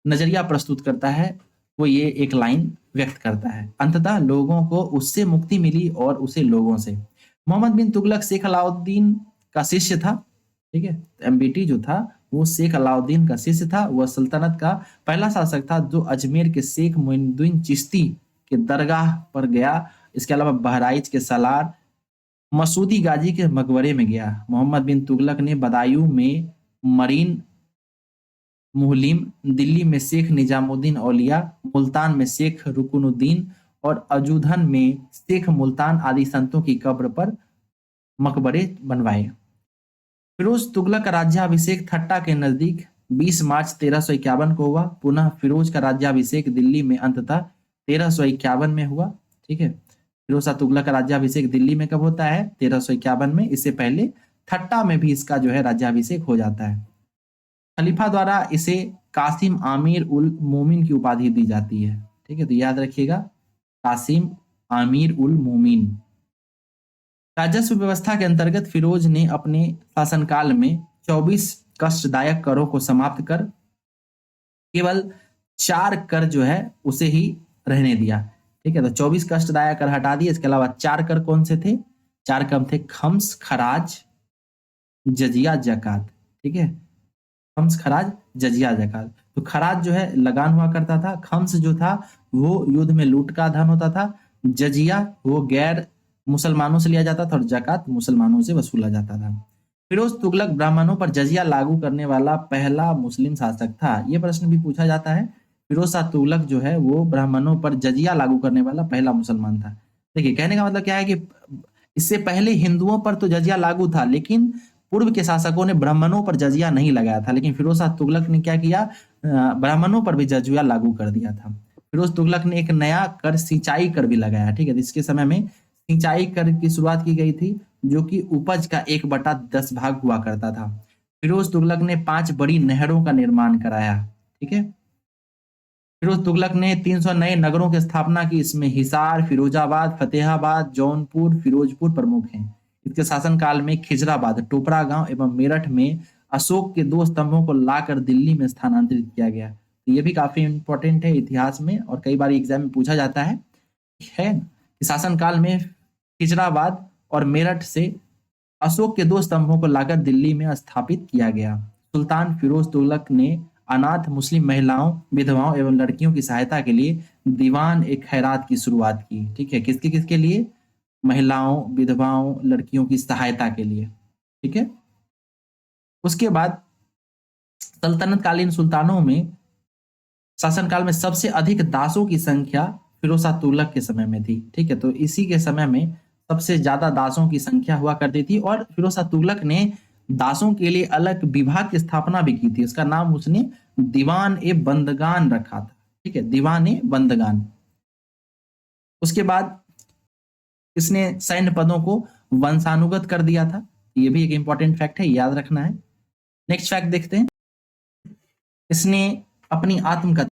Speaker 1: नजरिया प्रस्तुत करता है, वो ये एक लाइन व्यक्त करता है, अंततः लोगों को उससे मुक्ति मिली और उसे लोगों से। मोहम्मद बिन तुगलक शेख अलाउद्दीन का शिष्य था। ठीक है, एमबीटी जो था वो शेख अलाउद्दीन का शिष्य था। वह सल्तनत का पहला शासक था जो अजमेर के शेख मोइनुद्दीन चिश्ती के दरगाह पर गया। इसके अलावा बहराइच के सालार, मसूदी गाजी के मकबरे में गया। मोहम्मद बिन तुगलक ने बदायूं में मरीन मुहलिम, दिल्ली में शेख निजामुद्दीन औलिया, मुल्तान में शेख रुकनुद्दीन और अजूधन में शेख मुल्तान आदि संतों की कब्र पर मकबरे बनवाए। फिरोज तुगलक का राज्याभिषेक थट्टा के नजदीक 20 मार्च 1351 को हुआ। पुनः फिरोज का राज्याभिषेक दिल्ली में अंततः 1351 में हुआ। ठीक है, फिरोज शाह तुगलक का राज्याभिषेक दिल्ली में कब होता है? 1351 में। इससे पहले थट्टा में भी इसका जो है राज्याभिषेक हो जाता है। खलीफा द्वारा इसे कासिम आमिर उल मोमिन की उपाधि दी जाती है। ठीक है, तो याद रखिएगा, कासिम आमिर उल मोमिन। राजस्व व्यवस्था के अंतर्गत फिरोज ने अपने शासनकाल में 24 कष्टदायक करों को समाप्त कर केवल 4 कर जो है उसे ही रहने दिया। ठीक है, तो 24 कष्टदायक कर हटा दिए। इसके अलावा 4 कर कौन से थे? 4 कर थे खम्स, खराज, जजिया, जकात। ठीक है, खम्स, खराज, जजिया, जकात। तो खराज जो है लगान हुआ करता था, खम्स जो था वो युद्ध में लूट का धन होता था, जजिया वो गैर मुसलमानों से लिया जाता था और जकात मुसलमानों से वसूला जाता था। फिरोज तुगलक ब्राह्मणों पर जजिया लागू करने वाला पहला मुस्लिम शासक था। यह प्रश्न भी पूछा जाता है। फिरोज शाह तुगलक जो है वो ब्राह्मणों पर जजिया लागू करने वाला पहला मुसलमान था। देखिए, कहने का मतलब क्या है कि इससे पहले हिंदुओं पर तो जजिया लागू था, लेकिन पूर्व के शासकों ने ब्राह्मणों पर जजिया नहीं लगाया था। लेकिन फिरोज शाह तुगलक ने क्या किया? ब्राह्मणों पर भी जजिया लागू कर दिया था। फिरोज तुगलक ने एक नया कर, सिंचाई कर भी लगाया। ठीक है, तो इसके समय में सिंचाई कर की शुरुआत की गई थी, जो कि उपज का 1/10 भाग हुआ करता था। फिरोज तुगलक ने 5 बड़ी नहरों का निर्माण कराया। ठीक है, फिरोज तुगलक ने 300 नए नगरों की स्थापना की। इसमें हिसार, फिरोजाबाद, फतेहाबाद, जौनपुर, फिरोजपुर प्रमुख हैं। इसके शासनकाल में खिजराबाद, टोपरा गांव एवं मेरठ में अशोक के 2 स्तंभों को लाकर दिल्ली में स्थानांतरित किया गया। तो ये भी काफी इंपॉर्टेंट है इतिहास में और कई बार एग्जाम में पूछा जाता है कि शासनकाल में खिजराबाद और मेरठ से अशोक के 2 स्तंभों को लाकर दिल्ली में स्थापित किया गया। सुल्तान फिरोज तुगलक ने अनाथ मुस्लिम महिलाओं, विधवाओं एवं लड़कियों की सहायता के लिए दीवान ए खैरात की शुरुआत की। ठीक है, किसके किसके लिए? महिलाओं, विधवाओं, लड़कियों की सहायता के लिए। ठीक है, उसके बाद सल्तनत कालीन सुल्तानों में शासनकाल में सबसे अधिक दासों की संख्या फिरोज शाह तुगलक के समय में थी। ठीक है, तो इसी के समय में सबसे ज्यादा दासों की संख्या हुआ करती थी और फिरोज शाह तुगलक ने दासों के लिए अलग विभाग की स्थापना भी की थी। उसका नाम उसने दीवान ए बंदगान रखा था। ठीक है, दीवान ए बंदगान। उसके बाद इसने सैन्य पदों को वंशानुगत कर दिया था। ये भी एक इंपॉर्टेंट फैक्ट है, याद रखना है। नेक्स्ट फैक्ट देखते हैं। इसने अपनी आत्मकथा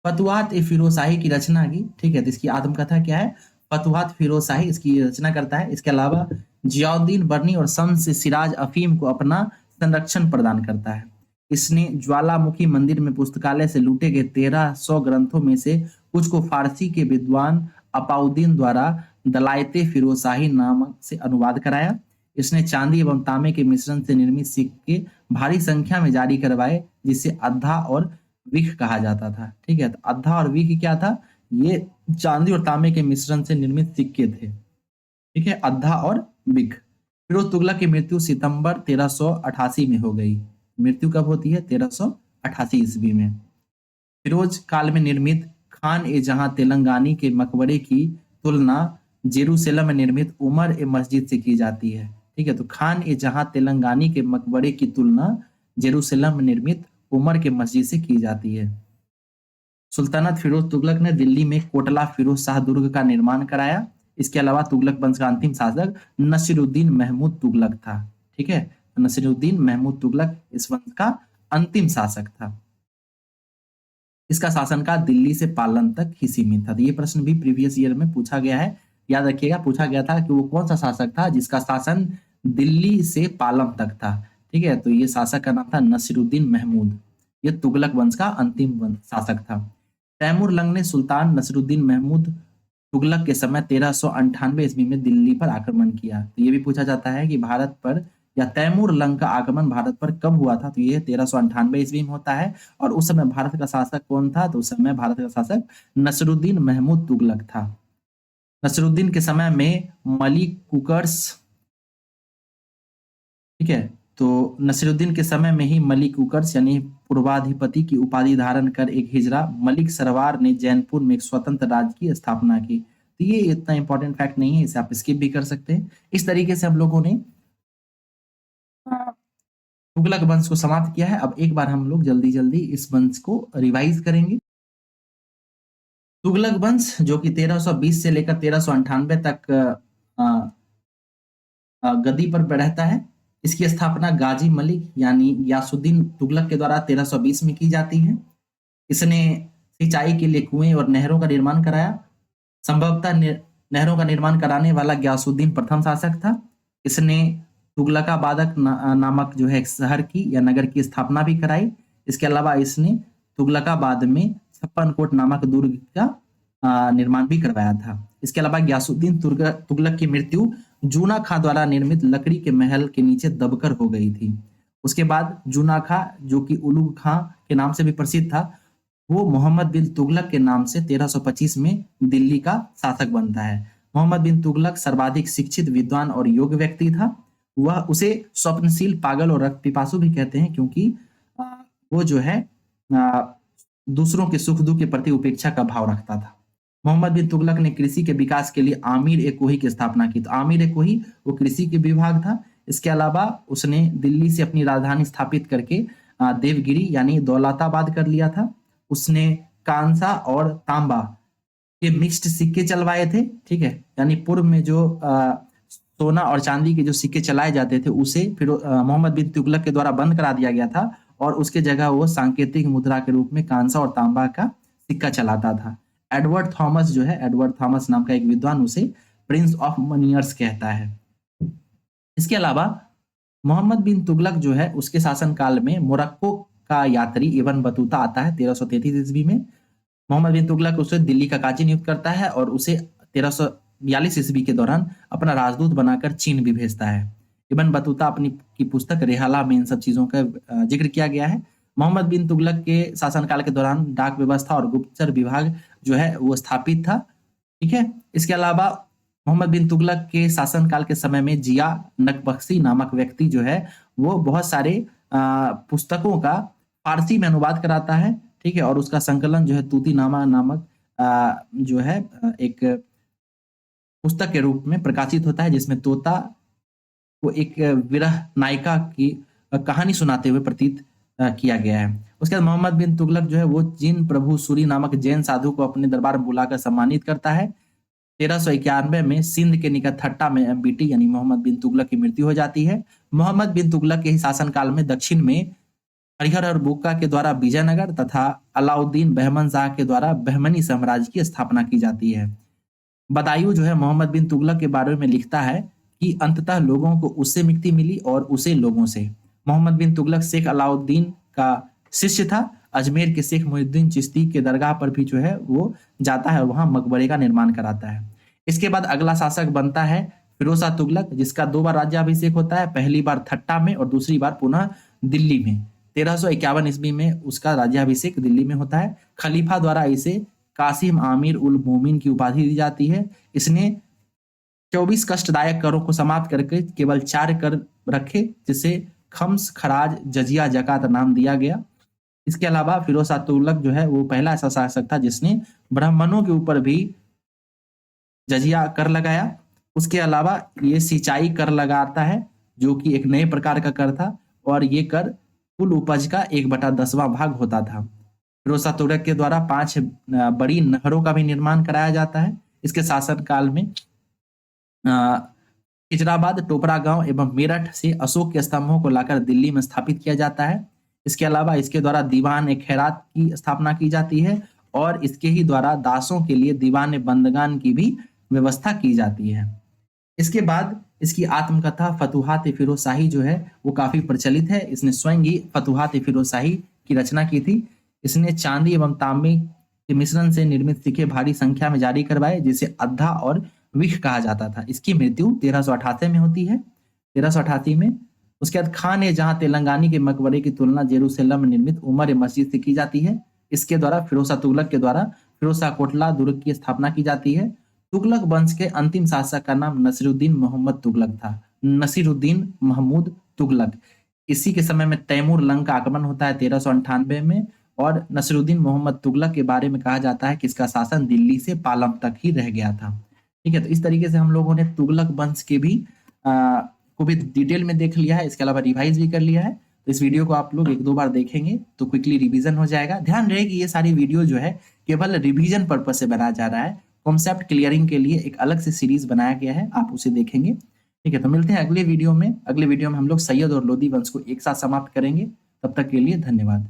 Speaker 1: फतुहात ए फिरोजशाही की रचना की। ठीक है, तो इसकी आत्मकथा क्या है? फतुहात फिरोजशाही इसकी रचना करता है। इसके अलावा जियाउद्दीन बर्नी और शम्स सिराज अफीम को अपना संरक्षण प्रदान करता है। इसने ज्वालामुखी मंदिर में पुस्तकालय से लूटे गए 1300 ग्रंथों में से कुछ को फारसी के विद्वान अपाउद्दीन द्वारा दलायते फिरोजशाही नाम से अनुवाद कराया। इसने चांदी एवं तांबे के मिश्रण से निर्मित सिक्के भारी संख्या में जारी करवाए, जिसे अद्धा और विख कहा जाता था। ठीक है, तो अद्धा और विख क्या था? ये चांदी और तांबे के मिश्रण से निर्मित सिक्के थे। ठीक है, अद्धा और विख। फिरोज तुगलक की मृत्यु सितंबर 1388 में हो गई। मृत्यु कब होती है? 1388 ईस्वी में। फिरोज काल में निर्मित खान ए जहां तेलंगानी के मकबरे की तुलना जेरूसलम में निर्मित उमर ए मस्जिद से की जाती है। ठीक है, तो खान ए जहां तेलंगानी के मकबरे की तुलना जेरूसलम में निर्मित उमर के मस्जिद से की जाती है। सुल्तानत फिरोज तुगलक ने दिल्ली में कोटला फिरोज शाह दुर्ग का निर्माण कराया। इसके अलावा तुगलक वंश का अंतिम शासक नसीरुद्दीन महमूद तुगलक था। ठीक है, तो नसीरुद्दीन महमूद तुगलक इस वंश का अंतिम शासक था। इसका शासनकाल दिल्ली से पालन तक ही सीमित था। तो ये प्रश्न भी प्रीवियस ईयर में पूछा गया है, याद रखिएगा। पूछा गया था कि वो कौन सा शासक था जिसका शासन दिल्ली से पालम तक था। ठीक है, तो ये शासक का नाम था नसीरुद्दीन महमूद। ये तुगलक वंश का अंतिम शासक था। तैमूर लंग ने सुल्तान नसीरुद्दीन महमूद तुगलक के समय 1398 ईस्वी में दिल्ली पर आक्रमण किया। तो ये भी पूछा जाता है कि भारत पर या तैमूर लंग का आगमन भारत पर कब हुआ था? तो ये 1398 ईस्वी में होता है। और उस समय भारत का शासक कौन था? तो उस समय भारत का शासक नसरुद्दीन महमूद तुगलक था। नसरुद्दीन के समय में मलिक कुकर्स, ठीक है, तो नसीरुद्दीन के समय में ही मलिक कुकर्स यानी पूर्वाधिपति की उपाधि धारण कर एक हिजरा मलिक सरवार ने जैनपुर में एक स्वतंत्र राज्य की स्थापना की। तो ये इतना इंपॉर्टेंट फैक्ट नहीं है, इसे आप स्किप भी कर सकते हैं। इस तरीके से हम लोगों ने तुगलक वंश को समाप्त किया है। अब एक बार हम लोग जल्दी जल्दी इस वंश को रिवाइज करेंगे। तुगलक वंश जो कि 1320 से लेकर 1398 तक गद्दी पर रहता है। इसकी स्थापना गाजी मलिक यानी गयासुद्दीन तुगलक के द्वारा 1320 में की जाती है। इसने सिंचाई के लिए कुएं और नहरों का निर्माण कराया। संभवतः नहरों का निर्माण कराने वाला गयासुद्दीन प्रथम शासक था। इसने तुगलकाबाद नामक जो है एक शहर की या नगर की स्थापना भी कराई। इसके अलावा इसने तुगलकाबाद में छप्पन कोट नामक दुर्ग का निर्माण भी करवाया था। इसके अलावा गयासुद्दीन तुगलक की मृत्यु जूना खां द्वारा निर्मित लकड़ी के महल के नीचे दबकर हो गई थी। उसके बाद जूना खां, जो कि उलुग खां के नाम से भी प्रसिद्ध था, वो मोहम्मद बिन तुगलक के नाम से 1325 में दिल्ली का शासक बनता है। मोहम्मद बिन तुगलक सर्वाधिक शिक्षित, विद्वान और योग्य व्यक्ति था। वह उसे स्वप्नशील, पागल और रक्त पिपासु भी कहते हैं, क्योंकि वो जो है दूसरों के सुख दुख के प्रति उपेक्षा का भाव रखता था। मोहम्मद बिन तुगलक ने कृषि के विकास के लिए आमिर ए कोही की स्थापना की। तो आमिर ए कोही वो कृषि के विभाग था। इसके अलावा उसने दिल्ली से अपनी राजधानी स्थापित करके देवगिरी यानी दौलताबाद कर लिया था। उसने कांसा और तांबा के मिक्स्ड सिक्के चलवाए थे। ठीक है, यानी पूर्व में जो सोना और चांदी के जो सिक्के चलाए जाते थे उसे फिर मोहम्मद बिन तुगलक के द्वारा बंद करा दिया गया था और उसके जगह वो सांकेतिक मुद्रा के रूप में कांसा और तांबा का सिक्का चलाता था। एडवर्ड थॉमस जो है, एडवर्ड थॉमस नाम का एक विद्वान उसे प्रिंस ऑफ मनियर्स कहता है। इसके अलावा मोहम्मद बिन तुगलक जो है उसके शासनकाल में मोरक्को का यात्री इब्न बतूता आता है 1333 ईस्वी में। मोहम्मद बिन तुगलक उसे दिल्ली का काजी नियुक्त करता है और उसे 1342 ईस्वी के दौरान अपना राजदूत बनाकर चीन भी भेजता है। इब्न बतूता अपनी की पुस्तक रेहाला में इन सब चीजों का जिक्र किया गया है। मोहम्मद बिन तुगलक के शासनकाल के दौरान डाक व्यवस्था और गुप्तचर विभाग जो है वो स्थापित था। ठीक है, इसके अलावा मोहम्मद बिन तुगलक के शासनकाल के समय में जिया नकबख्शी नामक व्यक्ति जो है वो बहुत सारे पुस्तकों का फारसी में अनुवाद कराता है। ठीक है, और उसका संकलन जो है तूतीनामा नामक जो है एक पुस्तक के रूप में प्रकाशित होता है, जिसमें तोता को एक विरह नायिका की कहानी सुनाते हुए प्रतीत किया गया है। उसके बाद मोहम्मद बिन तुगलक जो है वो जिन प्रभु सूरी नामक जैन साधु को अपने दरबार में बुलाकर सम्मानित करता है। 1391 में सिंध के निकट थट्टा में बीटी यानी मोहम्मद बिन तुगलक की मृत्यु हो जाती है। मोहम्मद बिन तुगलक के ही शासनकाल में दक्षिण में हरिहर और बुक्का के द्वारा विजयनगर तथा अलाउद्दीन बहमन शाह के द्वारा बहमनी साम्राज्य की स्थापना की जाती है। बदायूं जो है मोहम्मद बिन तुगलक के बारे में लिखता है कि अंततः लोगों को उससे मुक्ति मिली और उसे लोगों से। मोहम्मद बिन तुगलक शेख अलाउद्दीन का शिष्य था। अजमेर के शेख मुहिउद्दीन चिश्ती के दरगाह पर भी जो है वो जाता है और वहां मकबरे का निर्माण कराता है। इसके बाद अगला शासक बनता है फिरोज शाह तुगलक, जिसका 2 बार राज्याभिषेक होता है, पहली बार थट्टा में और दूसरी बार पुनः दिल्ली में। 1351 ईस्वी में उसका राज्याभिषेक दिल्ली में होता है। खलीफा द्वारा इसे कासिम आमिर उल मोमिन की उपाधि दी जाती है। इसने 24 कष्टदायक करों को समाप्त करके केवल 4 कर रखे, जिसे खम्स, खराज, जजिया, जकात नाम दिया गया। इसके अलावा फिरोज शाह तुगलक जो है वो पहला ऐसा शासक था जिसने ब्राह्मणों के ऊपर भी जजिया कर लगाया। उसके अलावा ये सिंचाई कर लगाता है, जो कि एक नए प्रकार का कर था, और ये कर कुल उपज का 1/10वां भाग होता था। फिरोज शाह तुगलक के द्वारा 5 बड़ी नहरों का भी निर्माण कराया जाता है। इसके शासनकाल में खिजराबाद, टोपरा गांव एवं मेरठ से अशोक के स्तंभों को लाकर दिल्ली में स्थापित किया जाता है। इसके अलावा इसके द्वारा दीवान ए खैरात की स्थापना की जाती है और इसके ही द्वारा दासों के लिए दीवान बंदगान की भी व्यवस्था की जाती है। इसके बाद इसकी आत्मकथा फतुहात फिरोज शाही जो है वो काफी प्रचलित है। इसने स्वयं ही फतुहात फिरोज शाही की रचना की थी। इसने चांदी एवं तांबे के मिश्रण से निर्मित सिक्के भारी संख्या में जारी करवाए, जिसे अद्धा और विख कहा जाता था। इसकी मृत्यु 1388 में होती है, 1388 में। उसके बाद खान ए जहां तेलंगानी के मकबरे की तुलना जेरूसलम में निर्मित उमर मस्जिद से की जाती है। इसके द्वारा फिरोज शाह तुगलक के द्वारा फिरोज शाह कोटला दुर्ग की स्थापना की जाती है। तुगलक वंश के अंतिम शासक का नाम नसीरुद्दीन मोहम्मद तुगलक था, नसीरुद्दीन महमूद तुगलक। इसी के समय में तैमूर लंग का आक्रमण होता है 1398 में, और नसीरुद्दीन मोहम्मद तुगलक के बारे में कहा जाता है कि इसका शासन दिल्ली से पालम तक ही रह गया था। ठीक है, तो इस तरीके से हम लोगों ने तुगलक वंश के भी को भी डिटेल में देख लिया है। इसके अलावा रिवाइज भी कर लिया है। तो इस वीडियो को आप लोग 1-2 बार देखेंगे तो क्विकली रिवीजन हो जाएगा। ध्यान रहे कि ये सारी वीडियो जो है केवल रिवीजन पर्पज से बनाया जा रहा है। कॉन्सेप्ट क्लियरिंग के लिए एक अलग से सीरीज बनाया गया है, आप उसे देखेंगे। ठीक है, तो मिलते हैं अगले वीडियो में। अगले वीडियो में हम लोग सैयद और लोदी वंश को एक साथ समाप्त करेंगे। तब तक के लिए धन्यवाद।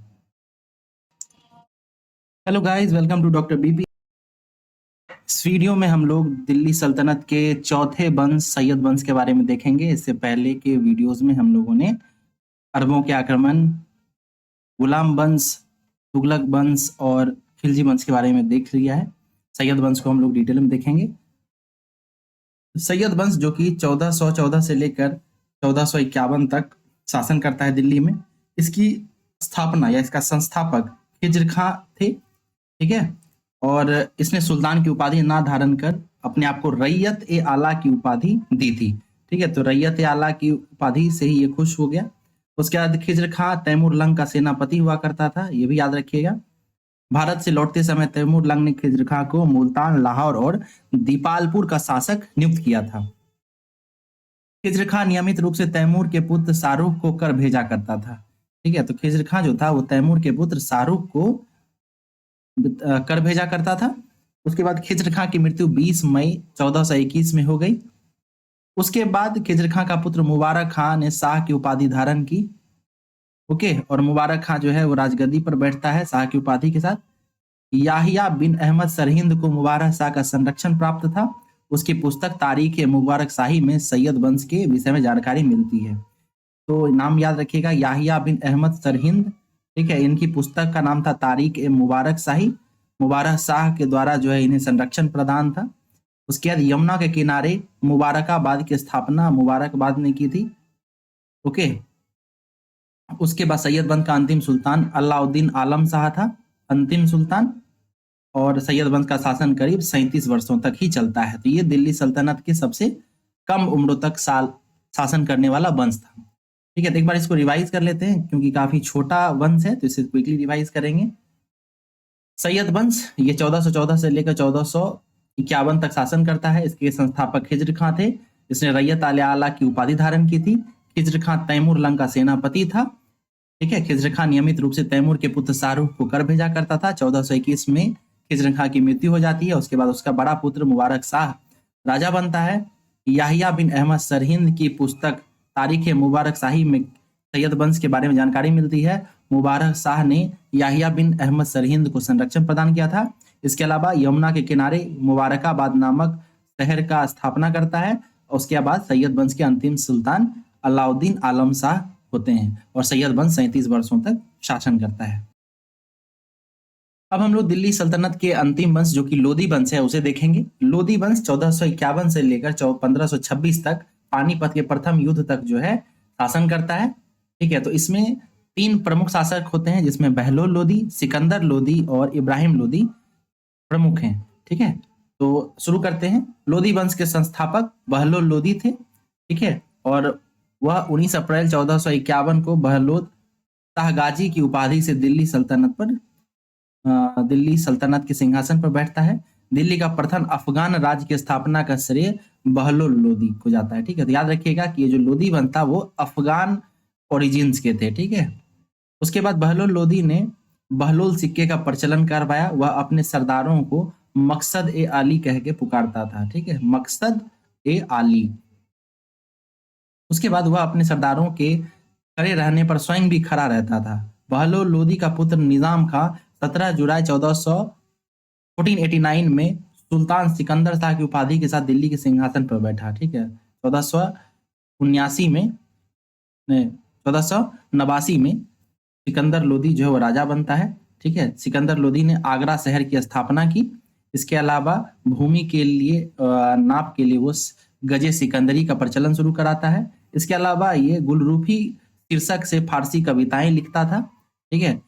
Speaker 1: Hello guys, welcome to doctor BP. इस वीडियो में हम लोग दिल्ली सल्तनत के चौथे वंश सैयद वंश के बारे में देखेंगे। इससे पहले के वीडियोस में हम लोगों ने अरबों के आक्रमण, गुलाम वंश, तुगलक वंश और खिलजी वंश के बारे में देख लिया है। सैयद वंश को हम लोग डिटेल में देखेंगे। सैयद वंश जो कि 1414 से लेकर 1451 तक शासन करता है दिल्ली में। इसकी स्थापना या इसका संस्थापक खिज्र खां थे। ठीक है, और इसने सुल्तान की उपाधि ना धारण कर अपने आप को रैयत ए आला की उपाधि दी थी। ठीक है, तो रैयत ए आला की उपाधि से ही ये खुश हो गया। उसके बाद खिज्र खां तैमूर लंग का सेनापति हुआ करता था, ये भी याद रखिएगा। भारत से लौटते समय तैमूर लंग ने खिज्र खां को मुल्तान, लाहौर और दीपालपुर का शासक नियुक्त किया था। खिज्र खां नियमित रूप से तैमूर के पुत्र शाहरुख को कर भेजा करता था। ठीक है, तो खिज्र खां जो था वो तैमूर के पुत्र शाहरुख को कर भेजा करता था। उसके बाद खिज्र खां की मृत्यु 20 मई 1421 में हो गई। उसके बाद खिज्र खां का पुत्र मुबारक खां ने शाह की उपाधि धारण की। ओके, और मुबारक खां जो है वो राजगद्दी पर बैठता है शाह की उपाधि के साथ। याहिया बिन अहमद सरहिंद को मुबारक शाह का संरक्षण प्राप्त था। उसकी पुस्तक तारीख मुबारक शाही में सैयद वंश के विषय में जानकारी मिलती है। तो नाम याद रखिएगा, याहिया बिन अहमद सरहिंद। ठीक है, इनकी पुस्तक का नाम था तारीख मुबारक शाही। मुबारक शाह के द्वारा जो है इन्हें संरक्षण प्रदान था। उसके बाद यमुना के किनारे मुबारकाबाद की स्थापना मुबारकाबाद ने की थी। ओके, उसके बाद सैयद वंश का अंतिम सुल्तान अलाउद्दीन आलम शाह था, अंतिम सुल्तान। और सैयद वंश का शासन करीब 37 वर्षों तक ही चलता है। तो ये दिल्ली सल्तनत के सबसे कम उम्रों तक शासन करने वाला वंश था। ठीक है, तो एक बार इसको रिवाइज कर लेते हैं क्योंकि काफी छोटा वंश है, तो इसे क्विकली रिवाइज करेंगे। सैयद वंश ये 1414 से लेकर 1451 तक शासन करता है। इसके संस्थापक खिज्र खां थे, जिसने रैयत आला की उपाधि धारण की थी। खिज्र खां तैमूर लंग का सेनापति था। ठीक है, खिज्र खां नियमित रूप से तैमूर के पुत्र शाहरुख को कर भेजा करता था। 1421 में खिज्र खां की मृत्यु हो जाती है। उसके बाद उसका बड़ा पुत्र मुबारक शाह राजा बनता है। याहिया बिन अहमद सरहिंद की पुस्तक तारीख मुबारक शाही में सैयद वंश के बारे में जानकारी मिलती है। मुबारक शाह ने याहिया बिन अहमद सरहिंद को संरक्षण प्रदान किया था। इसके अलावा यमुना के किनारे मुबारकाबाद नामक शहर का स्थापना करता है। उसके बाद सैयद वंश के अंतिम सुल्तान अलाउद्दीन आलम शाह होते हैं और सैयद वंश 37 वर्षों तक शासन करता है। अब हम लोग दिल्ली सल्तनत के अंतिम वंश जो कि लोधी वंश है उसे देखेंगे। लोधी वंश 1451 से लेकर 1526 तक पानीपत के प्रथम युद्ध तक जो है शासन करता है। ठीक है, तो इसमें 3 प्रमुख शासक होते हैं, जिसमें बहलोल लोधी, सिकंदर लोधी और इब्राहिम लोधी प्रमुख हैं। ठीक है, तो शुरू करते हैं। लोधी वंश के संस्थापक बहलोल लोधी थे। ठीक है, और वह 19 अप्रैल 1451 को बहलोल शाहगाजी की उपाधि से दिल्ली सल्तनत के सिंहासन पर बैठता है। दिल्ली का प्रथम अफगान राज्य की स्थापना का श्रेय बहलोल लोधी को जाता है। ठीक है, तो याद रखिएगा कि ये जो लोधी वंश था वो अफगान ओरिजिन्स के थे। ठीक है, उसके बाद बहलोल लोधी ने बहलोल सिक्के का प्रचलन करवाया। वह अपने सरदारों को मकसद ए आली कह के पुकारता था। ठीक है, मकसद ए आली। उसके बाद वह अपने सरदारों के खड़े रहने पर स्वयं भी खड़ा रहता था। बहलोल लोधी का पुत्र निजाम खां 17 जुलाई 1489 में सुल्तान सिकंदर शाह की उपाधि के साथ दिल्ली के सिंहासन पर बैठा। ठीक है, 1489 में 1489 में सिकंदर लोधी जो है वो राजा बनता है। ठीक है, सिकंदर लोधी ने आगरा शहर की स्थापना की। इसके अलावा भूमि के लिए नाप के लिए वो गजे सिकंदरी का प्रचलन शुरू कराता है। इसके अलावा ये गुलरूखी शीर्षक से फारसी कविताएं लिखता था। ठीक है,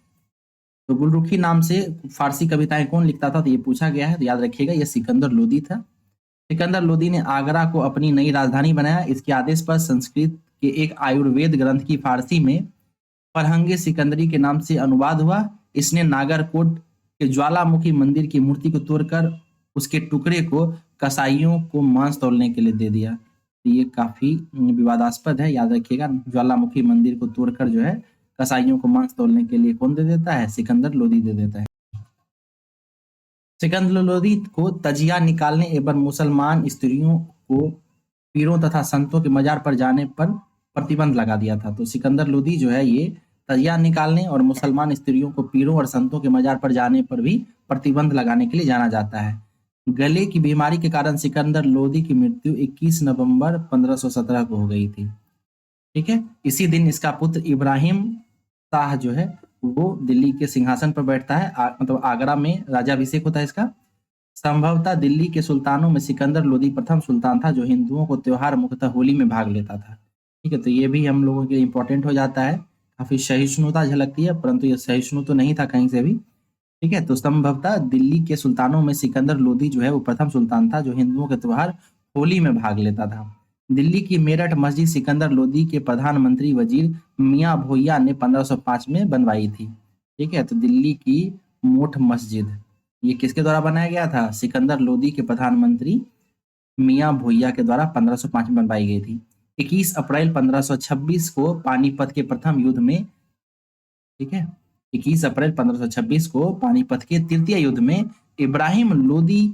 Speaker 1: तो गुलरुखी नाम से फारसी कविताएं कौन लिखता था, तो ये पूछा गया है, तो याद रखिएगा ये सिकंदर लोधी था। सिकंदर लोधी ने आगरा को अपनी नई राजधानी बनाया। इसके आदेश पर संस्कृत के एक आयुर्वेद ग्रंथ की फारसी में फरहंगे सिकंदरी के नाम से अनुवाद हुआ। इसने नागरकोट के ज्वालामुखी मंदिर की मूर्ति को तोड़कर उसके टुकड़े को कसाईयों को मांस तोड़ने के लिए दे दिया। तो ये काफी विवादास्पद है, याद रखिएगा। ज्वालामुखी मंदिर को तोड़कर जो है कसाईयों को मांस तोड़ने के लिए कौन दे देता है? सिकंदर लोधी दे देता है। सिकंदर लोधी को तजिया निकालने एवं मुसलमान स्त्रियों को पीरों तथा संतों के मजार पर जाने पर प्रतिबंध लगा दिया था। तो सिकंदर लोधी जो है ये तजिया निकालने और मुसलमान स्त्रियों को पीरों और संतों के मजार पर जाने पर भी प्रतिबंध लगाने के लिए जाना जाता है। गले की बीमारी के कारण सिकंदर लोधी की मृत्यु 21 नवंबर 1517 को हो गई थी। ठीक है, इसी दिन इसका पुत्र इब्राहिम शाह जो है वो दिल्ली के सिंहासन पर बैठता है। मतलब आगरा में राजाभिषेक होता है इसका। संभवतः दिल्ली के सुल्तानों में सिकंदर लोधी प्रथम सुल्तान था जो हिंदुओं को त्योहार मुख्यतः होली में भाग लेता था। ठीक है, तो ये भी हम लोगों के लिए इंपॉर्टेंट हो जाता है। काफी सहिष्णुता झलकती है, परंतु ये सहिष्णु तो नहीं था कहीं से भी। ठीक है, तो संभवतः दिल्ली के सुल्तानों में सिकंदर लोधी जो है वो प्रथम सुल्तान था जो हिंदुओं के त्योहार होली में भाग लेता था। दिल्ली की मेरठ मस्जिद सिकंदर लोधी के प्रधानमंत्री वजीर मियां भोइया ने 1505 में बनवाई थी। ठीक है, तो दिल्ली की मोठ मस्जिद ये किसके द्वारा बनाया गया था? सिकंदर लोधी के प्रधानमंत्री मियां भोइया के द्वारा 1505 में बनवाई गई थी। 21 अप्रैल 1526 को पानीपत के प्रथम युद्ध में, ठीक है, 21 अप्रैल 1526 को पानीपत के तृतीय युद्ध में इब्राहिम लोधी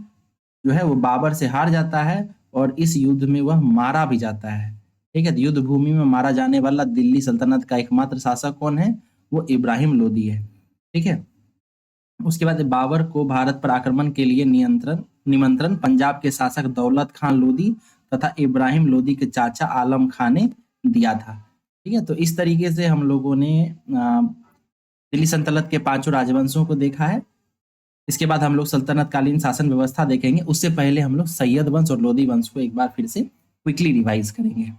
Speaker 1: जो है वो बाबर से हार जाता है और इस युद्ध में वह मारा भी जाता है। ठीक है, तो युद्ध भूमि में मारा जाने वाला दिल्ली सल्तनत का एकमात्र शासक कौन है? वो इब्राहिम लोधी है। ठीक है, उसके बाद बाबर को भारत पर आक्रमण के लिए निमंत्रण पंजाब के शासक दौलत खान लोधी तथा इब्राहिम लोधी के चाचा आलम खान ने दिया था। ठीक है, तो इस तरीके से हम लोगों ने दिल्ली सल्तनत के 5 राजवंशों को देखा है। इसके बाद हम लोग सल्तनत कालीन शासन व्यवस्था देखेंगे। उससे पहले हम लोग सैयद वंश और लोधी वंश को एक बार फिर से क्विकली रिवाइज करेंगे।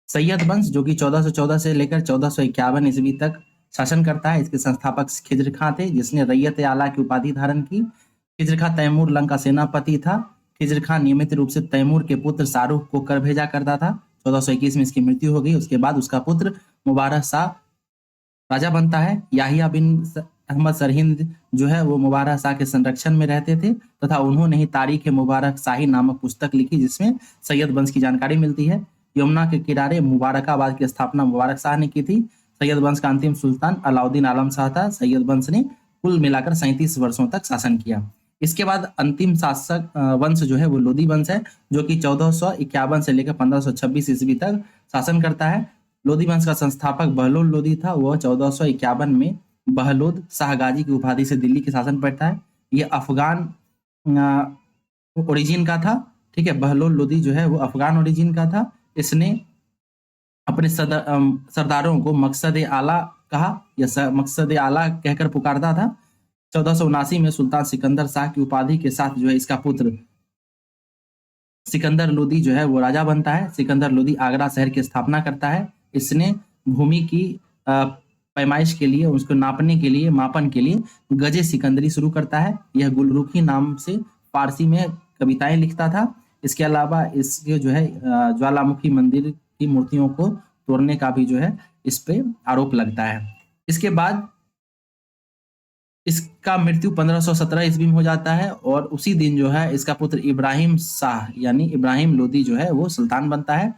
Speaker 1: सैयद वंश जो कि 1414 से लेकर 1451 ईस्वी तक शासन करता है। इसके संस्थापक खिज्र खां थे जिसने रैयत आला की उपाधि धारण की। खिज्र खां तैमूर लंग का सेनापति था। खिज्र खां नियमित रूप से तैमूर के पुत्र शाहरुख को कर भेजा करता था। 1421 में इसकी मृत्यु हो गई। उसके बाद उसका पुत्र मुबारक शाह राजा बनता है। याहिया बिन अहमद सरहिंद जो है वो मुबारक शाह के संरक्षण में रहते थे तथा उन्होंने ही तारीख मुबारक शाही नामक पुस्तक लिखी जिसमें सैयद वंश की जानकारी मिलती है। यमुना के किनारे मुबारकाबाद की स्थापना मुबारक शाह ने की थी। सैयद वंश का अंतिम सुल्तान अलाउद्दीन आलम शाह था। सैयद वंश ने कुल मिलाकर 37 वर्षों तक शासन किया। इसके बाद अंतिम शासक वंश जो है वो लोधी वंश है, जो कि 1451 से लेकर 1526 ईस्वी तक शासन करता है। लोधी वंश का संस्थापक बहलोल लोधी था। वह 1451 में बहलोद शाहगाजी की उपाधि से दिल्ली के शासन पर था। ये अफगान ओरिजिन का था। ठीक है, बहलोल लोधी जो है वो अफगान ओरिजिन का था। इसने अपने सरदारों को मकसद आला कहा या मकसद आला कहकर पुकारता था। 1479 में सुल्तान सिकंदर शाह की उपाधि के साथ जो है इसका पुत्र सिकंदर लोदी जो है वो राजा बनता है। सिकंदर लोदी आगरा शहर की स्थापना करता है। इसने भूमि की पैमाइश के लिए, उसको नापने के लिए, मापन के लिए गजे सिकंदरी शुरू करता है। यह गुलरुखी नाम से फारसी में कविताएं लिखता था। इसके अलावा इसके जो है ज्वालामुखी मंदिर की मूर्तियों को तोड़ने का भी जो है इस पे आरोप लगता है। इसके बाद इसका मृत्यु 1517 ईस्वी में हो जाता है और उसी दिन जो है इसका पुत्र इब्राहिम शाह यानी इब्राहिम लोदी जो है वो सुल्तान बनता है।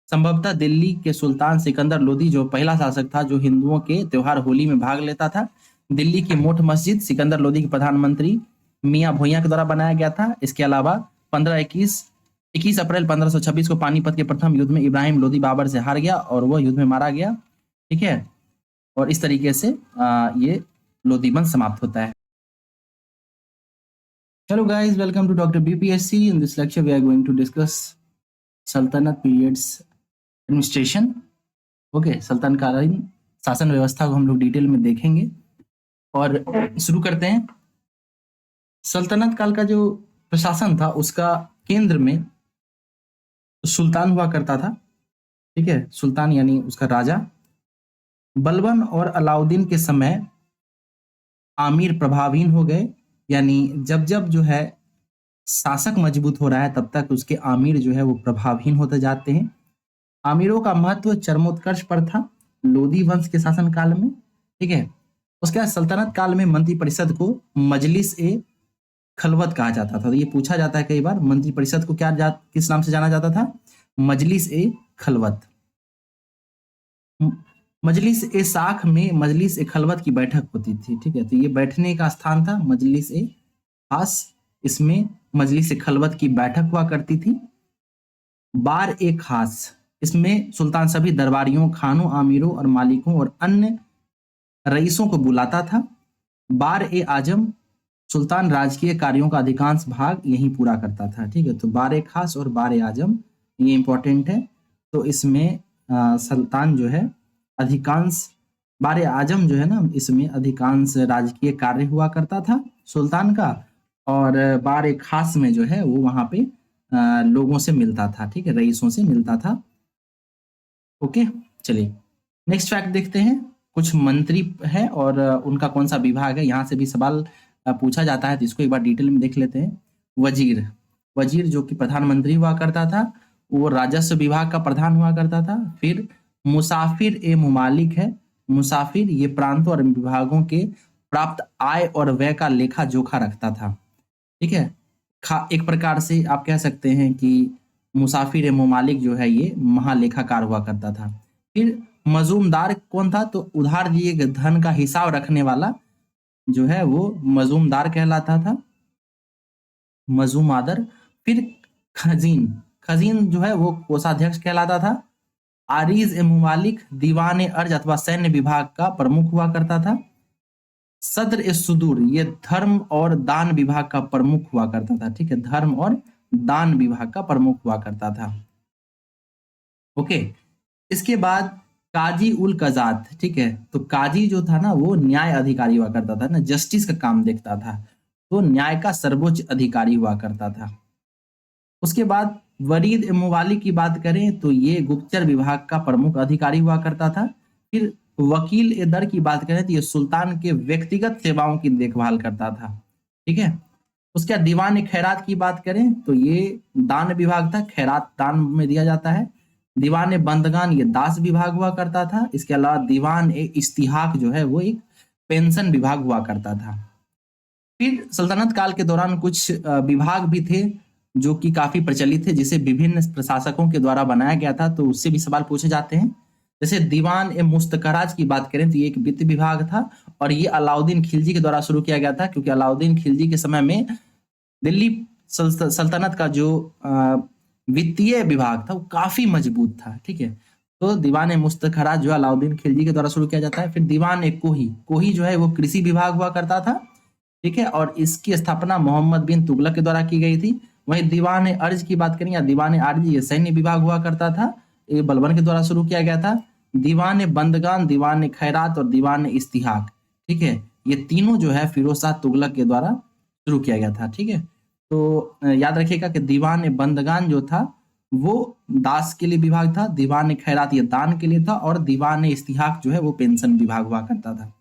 Speaker 1: संभवतः दिल्ली के सुल्तान सिकंदर लोदी जो पहला शासक था जो हिंदुओं के त्योहार होली में भाग लेता था। दिल्ली की मोठ मस्जिद सिकंदर लोदी के प्रधानमंत्री मियां भोइया के द्वारा बनाया गया था। इसके अलावा 21 अप्रैल 1526 को पानीपत के प्रथम युद्ध में इब्राहिम लोदी बाबर से हार गया और वह युद्ध में मारा गया। ठीक है, और इस तरीके से ये लोधी वंश समाप्त होता है। Hello guys, welcome to Dr. BPSC. In this lecture, we are going to discuss सल्तनत पीरियड्स एडमिनिस्ट्रेशन। ओके, सल्तनकालीन शासन व्यवस्था को हम लोग डिटेल में देखेंगे और शुरू करते हैं। सल्तनत काल का जो प्रशासन था उसका केंद्र में सुल्तान हुआ करता था। ठीक है, सुल्तान यानी उसका राजा। बलबन और अलाउद्दीन के समय आमिर प्रभावहीन हो गए, यानी जब जब जो है शासक मजबूत हो रहा है तब तक उसके आमिर जो है वो प्रभावहीन होते जाते हैं। आमिरों का महत्व चरमोत्कर्ष पर था लोधी वंश के शासन काल में। ठीक है, उसके बाद सल्तनत काल में मंत्री परिषद को मजलिस ए खलवत कहा जाता था। तो ये पूछा जाता है कई बार, मंत्री परिषद को किस नाम से जाना जाता था? मजलिस ए खलवत। मजलिस ए साख में मजलिस ए खलवत की बैठक होती थी। ठीक है, तो ये बैठने का स्थान था मजलिस ए खास। इसमें मजलिस ए खलवत की बैठक हुआ करती थी। बार ए खास, इसमें सुल्तान सभी दरबारियों, खानों, आमिरों और मालिकों और अन्य रईसों को बुलाता था। बार ए आजम, सुल्तान राजकीय कार्यों का अधिकांश भाग यहीं पूरा करता था। ठीक है, तो बार ए खास और बार ए आजम ये इंपॉर्टेंट है। तो इसमें सुल्तान जो है अधिकांश, बार आजम जो है ना, इसमें अधिकांश राजकीय कार्य हुआ करता था सुल्तान का, और बार खास में जो है वो वहां पे लोगों से मिलता था। ठीक है, रईसों से मिलता था। ओके, चलिए नेक्स्ट फैक्ट देखते हैं। कुछ मंत्री है और उनका कौन सा विभाग है, यहाँ से भी सवाल पूछा जाता है, तो इसको एक बार डिटेल में देख लेते हैं। वजीर, वजीर जो कि प्रधानमंत्री हुआ करता था, वो राजस्व विभाग का प्रधान हुआ करता था। फिर मुसाफिर ए मुमालिक है। मुसाफिर ये प्रांतों और विभागों के प्राप्त आय और व्यय का लेखा जोखा रखता था। ठीक है, एक प्रकार से आप कह सकते हैं कि मुसाफिर ए मुमालिक जो है ये महालेखाकार हुआ करता था। फिर मजूमदार कौन था? तो उधार दिए गए धन का हिसाब रखने वाला जो है वो मजूमदार कहलाता था, मजूमादर। फिर खजीन, खजीन जो है वो कोषाध्यक्ष कहलाता था। आरीज ए मुमालिक दीवान अर्ज अथवा सैन्य विभाग का प्रमुख हुआ करता था। सदर ए सुदूर ये धर्म और दान विभाग का प्रमुख हुआ करता था। ठीक है, धर्म और दान विभाग का प्रमुख हुआ करता था। ओके, इसके बाद काजी उल कजात। ठीक है, तो काजी जो था ना वो न्याय अधिकारी हुआ करता था ना, जस्टिस का काम देखता था, तो न्याय का सर्वोच्च अधिकारी हुआ करता था। उसके बाद वरीद ए मुवाली की बात करें तो ये गुप्तचर विभाग का प्रमुख अधिकारी हुआ करता था। फिर वकील ए दर की बात करें तो ये सुल्तान के व्यक्तिगत सेवाओं की देखभाल करता था। ठीक है, उसके बाद दीवान ए खैरात की बात करें तो ये दान विभाग था, खैरात दान में दिया जाता है। दीवान ए बंदगान ये दास विभाग हुआ करता था। इसके अलावा दीवान ए इस्तिहाक जो है वो एक पेंशन विभाग हुआ करता था। फिर सल्तनत काल के दौरान कुछ विभाग भी थे जो कि काफी प्रचलित थे, जिसे विभिन्न प्रशासकों के द्वारा बनाया गया था, तो उससे भी सवाल पूछे जाते हैं। जैसे दीवान ए मुस्तखराज की बात करें तो ये एक वित्त विभाग था, और ये अलाउद्दीन खिलजी के द्वारा शुरू किया गया था, क्योंकि अलाउद्दीन खिलजी के समय में दिल्ली सल्तनत का जो वित्तीय विभाग था वो काफी मजबूत था। ठीक है, तो दीवान ए मुस्तखराज जो अलाउद्दीन खिलजी के द्वारा शुरू किया जाता है। फिर दीवान ए कोही, कोही जो है वो कृषि विभाग हुआ करता था। ठीक है, और इसकी स्थापना मोहम्मद बिन तुगलक के द्वारा की गई थी। वहीं दीवान ए अर्ज की बात करें या दीवान ए आरजी, ये सैन्य विभाग हुआ करता था, ये बलबन के द्वारा शुरू किया गया था। दीवान ए बंदगान, दीवान ए खैरात और दीवान ए इस्तिहाक, ठीक है, ये तीनों जो है फिरोज शाह तुगलक के द्वारा शुरू किया गया था। ठीक है, तो याद रखिएगा कि दीवान ए बंदगान जो था वो दास के लिए विभाग था, दीवान ए खैरात ये दान के लिए था, और दीवान ए इस्तिहाक जो है वो पेंशन विभाग हुआ करता था।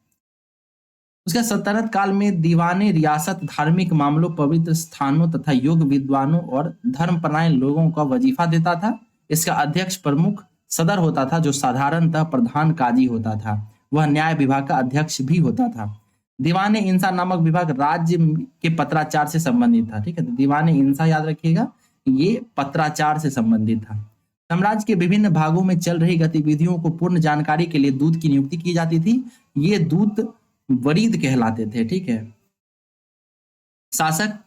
Speaker 1: उसके सल्तनत काल में दीवाने रियासत धार्मिक मामलों, पवित्र स्थानों तथा योग विद्वानों और धर्मपरायण लोगों का वजीफा देता था। इसका अध्यक्ष प्रमुख सदर होता था, जो साधारणतः प्रधान काजी होता था। वह न्याय विभाग का अध्यक्ष भी होता था। दीवाने इंसा नामक विभाग राज्य के पत्राचार से संबंधित था। ठीक है, तो दीवाने इंसा याद रखिएगा, ये पत्राचार से संबंधित था। साम्राज्य के विभिन्न भागों में चल रही गतिविधियों को पूर्ण जानकारी के लिए दूत की नियुक्ति की जाती थी। ये दूत वरीद कहलाते थे। ठीक है, शासक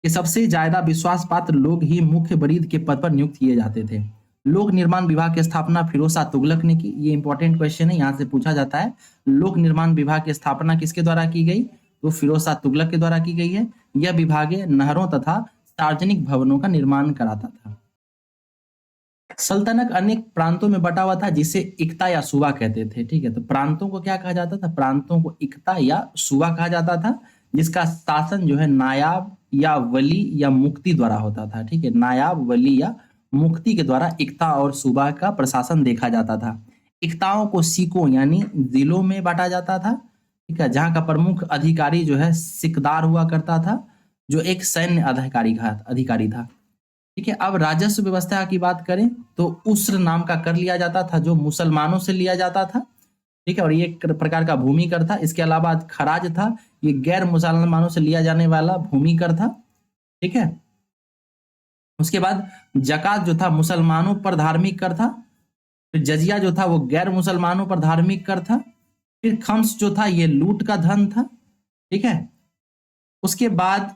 Speaker 1: के सबसे ज्यादा विश्वास पात्र लोग ही मुख्य वरीद के पद पर नियुक्त किए जाते थे। लोक निर्माण विभाग की स्थापना फिरोज शाह तुगलक ने की। ये इंपॉर्टेंट क्वेश्चन है, यहाँ से पूछा जाता है। लोक निर्माण विभाग की स्थापना किसके द्वारा की गई? तो फिरोज शाह तुगलक के द्वारा की गई है। यह विभाग नहरों तथा सार्वजनिक भवनों का निर्माण कराता था। सल्तनत अनेक प्रांतों में बटा हुआ था, जिसे इक्ता या सूबा कहते थे। ठीक है, तो प्रांतों को क्या कहा जाता था? प्रांतों को इक्ता या सूबा कहा जाता था, जिसका शासन जो है नायाब या वली या मुफ्ती द्वारा होता था। ठीक है, नायाब, वली या मुफ्ती के द्वारा इक्ता और सूबा का प्रशासन देखा जाता था। इक्ताओं को सीकों यानी जिलों में बांटा जाता था। ठीक है, जहाँ का प्रमुख अधिकारी जो है सिकदार हुआ करता था, जो एक सैन्य अधिकारी था। ठीक है, अब राजस्व व्यवस्था की बात करें तो उस्र नाम का कर लिया जाता था, जो मुसलमानों से लिया जाता था। ठीक है, और ये एक प्रकार का भूमि कर था। इसके अलावा खराज था, ये गैर मुसलमानों से लिया जाने वाला भूमि कर था। ठीक है, उसके बाद जकात जो था मुसलमानों पर धार्मिक कर था। फिर जजिया जो था वो गैर मुसलमानों पर धार्मिक कर था। फिर खम्स जो था ये लूट का धन था। ठीक है, उसके बाद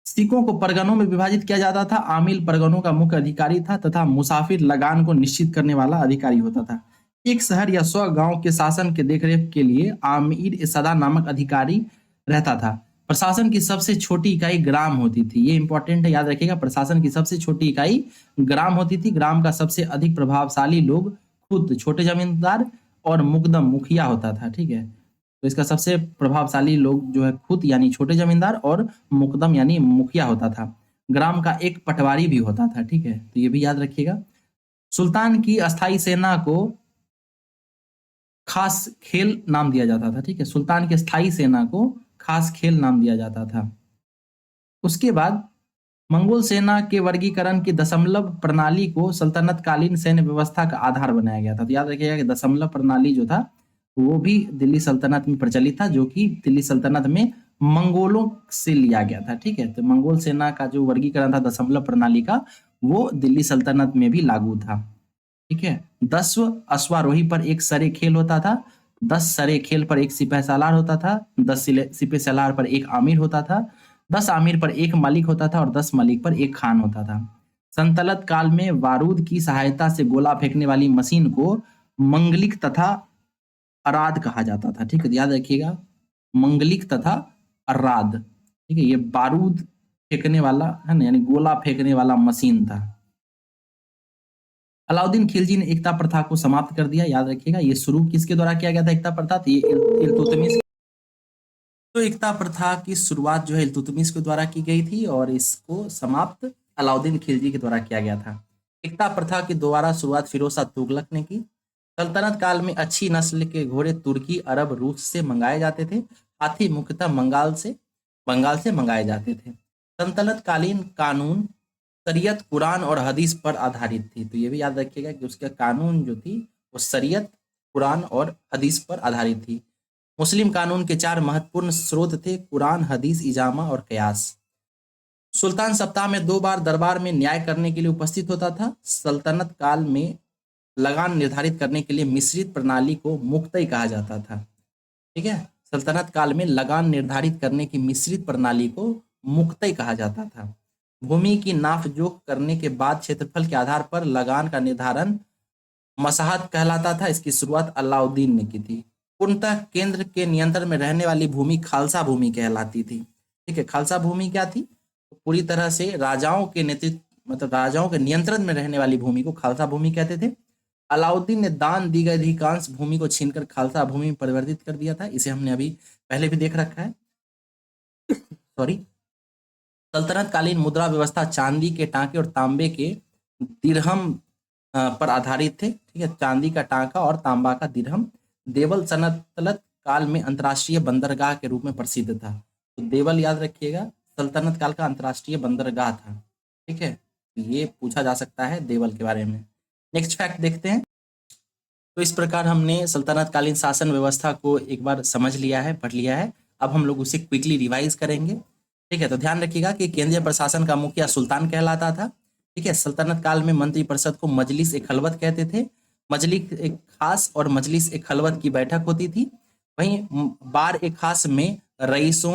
Speaker 1: सिखों को परगनों में विभाजित किया जाता था। आमिल परगनों का मुख्य अधिकारी था तथा मुसाफिर लगान को निश्चित करने वाला अधिकारी होता था। एक शहर या 100 गांव के शासन के देखरेख के लिए आमिर ए सदा नामक अधिकारी रहता था। प्रशासन की सबसे छोटी इकाई ग्राम होती थी। ये इंपॉर्टेंट है, याद रखिएगा। प्रशासन की सबसे छोटी इकाई ग्राम होती थी। ग्राम का सबसे अधिक प्रभावशाली लोग खुद छोटे जमींदार और मुकदम मुखिया होता था। ठीक है, तो इसका सबसे प्रभावशाली लोग जो है खुद यानी छोटे जमींदार और मुकदम यानी मुखिया होता था। ग्राम का एक पटवारी भी होता था। ठीक है, तो ये भी याद रखिएगा। सुल्तान की अस्थाई सेना को खास खेल नाम दिया जाता था। ठीक है, सुल्तान की स्थायी सेना को खास खेल नाम दिया जाता था। उसके बाद मंगोल सेना के वर्गीकरण की दशमलव प्रणाली को सल्तनत कालीन सैन्य व्यवस्था का आधार बनाया गया था। तो याद रखिएगा कि दशमलव प्रणाली जो था वो भी दिल्ली सल्तनत में प्रचलित था, जो कि दिल्ली सल्तनत में मंगोलों से लिया गया था। ठीक है, तो मंगोल सेना का जो वर्गीकरण था दशमलव प्रणाली का, वो दिल्ली सल्तनत में भी लागू था। ठीक है, 10 अश्वारोही पर एक सरे खेल होता था। 10 सरे खेल पर एक सिपह सालार होता था। 10 सिपह सालार पर एक आमिर होता था। 10 आमिर पर एक मलिक होता था, और 10 मलिक पर एक खान होता था। संतलत काल में बारूद की सहायता से गोला फेंकने वाली मशीन को मंगलिक तथा अराद कहा जाता था। ठीक है, याद रखिएगा, मंगलिक तथा अराद। ठीक है, ये बारूद फेंकने वाला है ना, यानी गोला फेंकने वाला मशीन था। अलाउद्दीन खिलजी ने एकता प्रथा को समाप्त कर दिया। याद रखिएगा, ये शुरू किसके द्वारा किया गया था एकता प्रथा? तो ये इल्तुतमिश। तो एकता प्रथा की शुरुआत जो है इल्तुतमिश के द्वारा की गई थी, और इसको समाप्त अलाउद्दीन खिलजी के द्वारा किया गया था। एकता प्रथा की दोबारा शुरुआत फिरोज शाह तुगलक ने की। सल्तनत काल में अच्छी नस्ल के घोड़े तुर्की, अरब, रूस से मंगाए जाते थे। हाथी मुख्यतः बंगाल से मंगाए जाते थे। सल्तनत कालीन कानून शरीयत, कुरान और हदीस पर आधारित थी। तो ये भी याद रखिएगा कि उसका कानून जो थी वो शरीयत, कुरान और हदीस पर आधारित थी। मुस्लिम कानून के 4 महत्वपूर्ण स्रोत थे, कुरान, हदीस, इजामा और कयास। सुल्तान सप्ताह में 2 बार दरबार में न्याय करने के लिए उपस्थित होता था। सल्तनत काल में लगान निर्धारित करने के लिए मिश्रित प्रणाली को मुक्तई कहा जाता था। ठीक है, सल्तनत काल में लगान निर्धारित करने की मिश्रित प्रणाली को मुक्तई कहा जाता था। भूमि की नाप जोख करने के बाद क्षेत्रफल के आधार पर लगान का निर्धारण मसाहत कहलाता था। इसकी शुरुआत अलाउद्दीन ने की थी। पूर्णतः केंद्र के नियंत्रण में रहने वाली भूमि खालसा भूमि कहलाती थी। ठीक है, खालसा भूमि क्या थी? पूरी तरह से राजाओं के नेतृत्व, मतलब राजाओं के नियंत्रण में रहने वाली भूमि को खालसा भूमि कहते थे। अलाउद्दीन ने दान दी गई अधिकांश भूमि को छीनकर खालसा भूमि में परिवर्तित कर दिया था। इसे हमने अभी पहले भी देख रखा है। सॉरी। सल्तनत कालीन मुद्रा व्यवस्था चांदी के टांके और तांबे के दिरहम पर आधारित थे। ठीक है, चांदी का टांका और तांबा का दिरहम। देवल सल्तनत काल में अंतर्राष्ट्रीय बंदरगाह के रूप में प्रसिद्ध था। तो देवल याद रखिएगा, सल्तनत काल का अंतर्राष्ट्रीय बंदरगाह था। ठीक है, ये पूछा जा सकता है देवल के बारे में। नेक्स्ट फैक्ट देखते हैं। तो इस प्रकार हमने सल्तनत कालीन शासन व्यवस्था को एक बार समझ लिया है, पढ़ लिया है। अब हम लोग उसे क्विकली रिवाइज करेंगे। ठीक है, तो ध्यान रखिएगा कि केंद्रीय प्रशासन का मुखिया सुल्तान कहलाता था। ठीक है, सल्तनत काल में मंत्रिपरिषद को मजलिस ए खलवत कहते थे। मजलिस एक खास और मजलिस ए खलवत की बैठक होती थी। वहीं बार ए खास में रईसों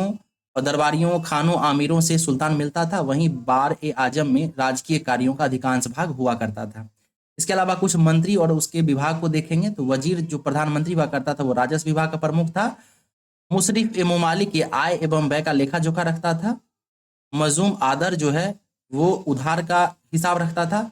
Speaker 1: और दरबारियों, खानों, आमिरों से सुल्तान मिलता था। वहीं बार ए आजम में राजकीय कार्यों का अधिकांश भाग हुआ करता था। इसके अलावा कुछ मंत्री और उसके विभाग को देखेंगे तो वजीर जो प्रधानमंत्री हुआ करता था वो राजस्व विभाग का प्रमुख था। मुशरिफ ए ममालिक की आय एवं व्यय का लेखा जोखा रखता था। मजूम आदर जो है वो उधार का हिसाब रखता था।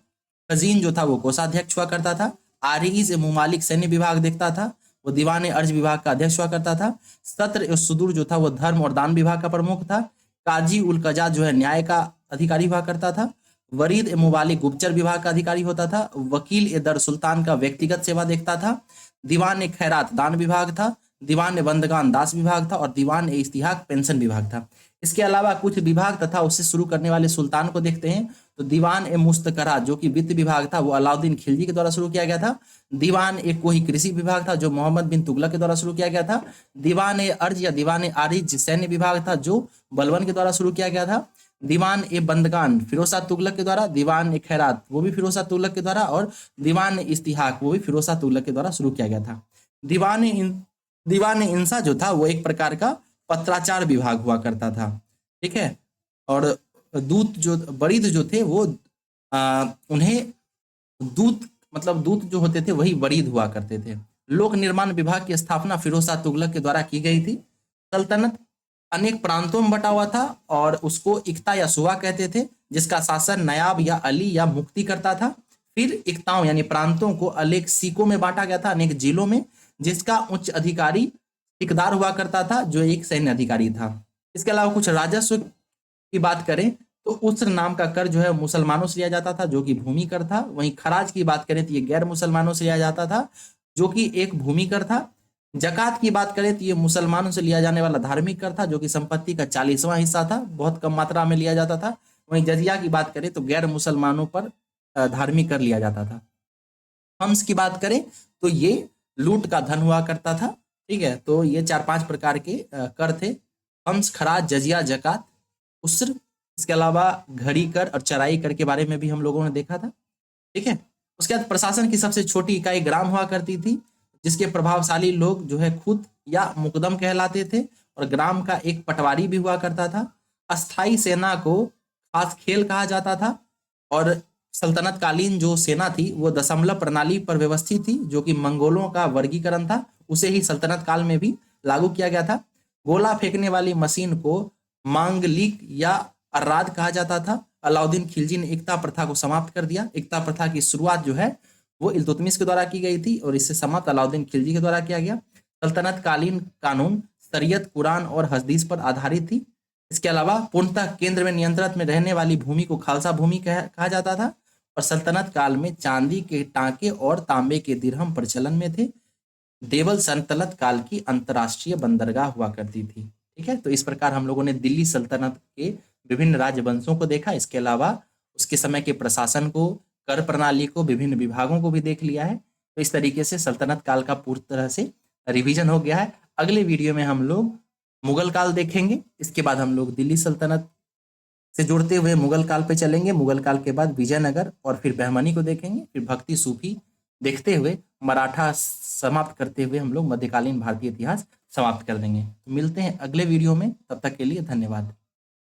Speaker 1: खजीन जो था वो कोषाध्यक्ष हुआ करता था। आरिज ए ममालिक सैन्य विभाग देखता था। वो दीवान अर्ज विभाग का अध्यक्ष हुआ करता था। सत्र ए सुदूर जो था वो धर्म और दान विभाग का प्रमुख था। काजी उल कजा जो है न्याय का अधिकारी हुआ करता था। वरीद ए मुबालिक गुप्तचर विभाग का अधिकारी होता था। वकील ए दर सुल्तान का व्यक्तिगत सेवा देखता था। दीवान ए खैरात दान विभाग था। दीवान ए बंदगान दास विभाग था और दीवान ए इस्तिहाक पेंशन विभाग था। इसके अलावा कुछ विभाग तथा उससे शुरू करने वाले सुल्तान को देखते हैं तो दीवान ए मुस्तकरा जो कि वित्त विभाग था वो अलाउद्दीन खिलजी के द्वारा शुरू किया गया था। दीवान ए कोही कृषि विभाग था जो मोहम्मद बिन तुगलक के द्वारा शुरू किया गया था। दीवान ए अर्ज या दीवान ए आरिज सैन्य विभाग था जो बलबन के द्वारा शुरू किया गया था। दीवान ए बंदगान फिरोज शाह तुगलक के द्वारा। दीवान ए खैरात वो भी फिरोज शाह तुगलक के द्वारा। और दीवान ए इस्तिहाक वो भी फिरोज शाह तुगलक के द्वारा शुरू किया गया था। दीवान ए इंसा जो था वो एक प्रकार का पत्राचार विभाग हुआ करता था। ठीक है, और दूत जो बरीद जो थे वो उन्हें दूत मतलब दूत जो होते थे वही बरीद हुआ करते थे। लोक निर्माण विभाग की स्थापना फिरोज शाह तुगलक के द्वारा की गई थी। सल्तनत अनेक प्रांतों में बटा हुआ था और उसको इक्ता या सुबा कहते थे, जिसका शासन नयाब या अली या मुफ्ती करता था। फिर इक्ताओं यानी प्रांतों को अनेक सीकों में बांटा गया था, अनेक जिलों में, जिसका उच्च अधिकारी ठेकेदार हुआ करता था जो एक सैन्य अधिकारी था। इसके अलावा कुछ राजस्व की बात करें तो उस्र नाम का कर जो है मुसलमानों से लिया जाता था जो कि भूमि कर था। वहीं खराज की बात करें तो ये गैर मुसलमानों से लिया जाता था जो कि एक भूमि कर था। जकात की बात करें तो ये मुसलमानों से लिया जाने वाला धार्मिक कर था जो कि संपत्ति का 40वां हिस्सा था, बहुत कम मात्रा में लिया जाता था। वहीं जजिया की बात करें तो गैर मुसलमानों पर धार्मिक कर लिया जाता था। हम्स की बात करें तो ये लूट का धन हुआ करता था। ठीक है, तो ये 4-5 प्रकार के कर थे। हम्स, खराज, जजिया, जकात, उस्र। इसके अलावा घड़ी कर और चराई कर के बारे में भी हम लोगों ने देखा था। ठीक है, उसके बाद प्रशासन की सबसे छोटी इकाई ग्राम हुआ करती थी, जिसके प्रभावशाली लोग जो है खुद या मुकदम कहलाते थे। और ग्राम का एक पटवारी भी हुआ करता था। अस्थाई सेना को खास खेल कहा जाता था। और सल्तनत कालीन जो सेना थी वो दशमलव प्रणाली पर व्यवस्थित थी जो कि मंगोलों का वर्गीकरण था। उसे ही सल्तनत काल में भी लागू किया गया था। गोला फेंकने वाली मशीन को मांगलिक या अर्राद कहा जाता था। अलाउद्दीन खिलजी ने एकता प्रथा को समाप्त कर दिया। एकता प्रथा की शुरुआत जो है वो इल्तुतमिश के द्वारा की गई थी और इससे समाप्त अलाउद्दीन खिलजी के द्वारा किया गया। सल्तनत कालीन कानून शरीयत, कुरान और हदीस पर आधारित थी। इसके अलावा पूर्णतः केंद्र में नियंत्रण में रहने वाली भूमि को खालसा भूमि कहा जाता था। और सल्तनत काल में चांदी के टांके और तांबे के दिरहम प्रचलन में थे। देवल सल्तनत काल की अंतर्राष्ट्रीय बंदरगाह हुआ करती थी। ठीक है, तो इस प्रकार हम लोगों ने दिल्ली सल्तनत के विभिन्न राजवंशों को देखा। इसके अलावा उसके समय के प्रशासन को, कर प्रणाली को, विभिन्न विभागों को भी देख लिया है। तो इस तरीके से सल्तनत काल का पूरी तरह से रिवीजन हो गया है। अगले वीडियो में हम लोग मुगल काल देखेंगे, इसके बाद हम लोग दिल्ली सल्तनत से जुड़ते हुए मुगल काल पे चलेंगे, मुगल काल के बाद विजयनगर और फिर बहमनी को देखेंगे, फिर भक्ति सूफी देखते हुए मराठा समाप्त करते हुए हम लोग मध्यकालीन भारतीय इतिहास समाप्त कर देंगे। तो मिलते हैं अगले वीडियो में, तब तक के लिए धन्यवाद।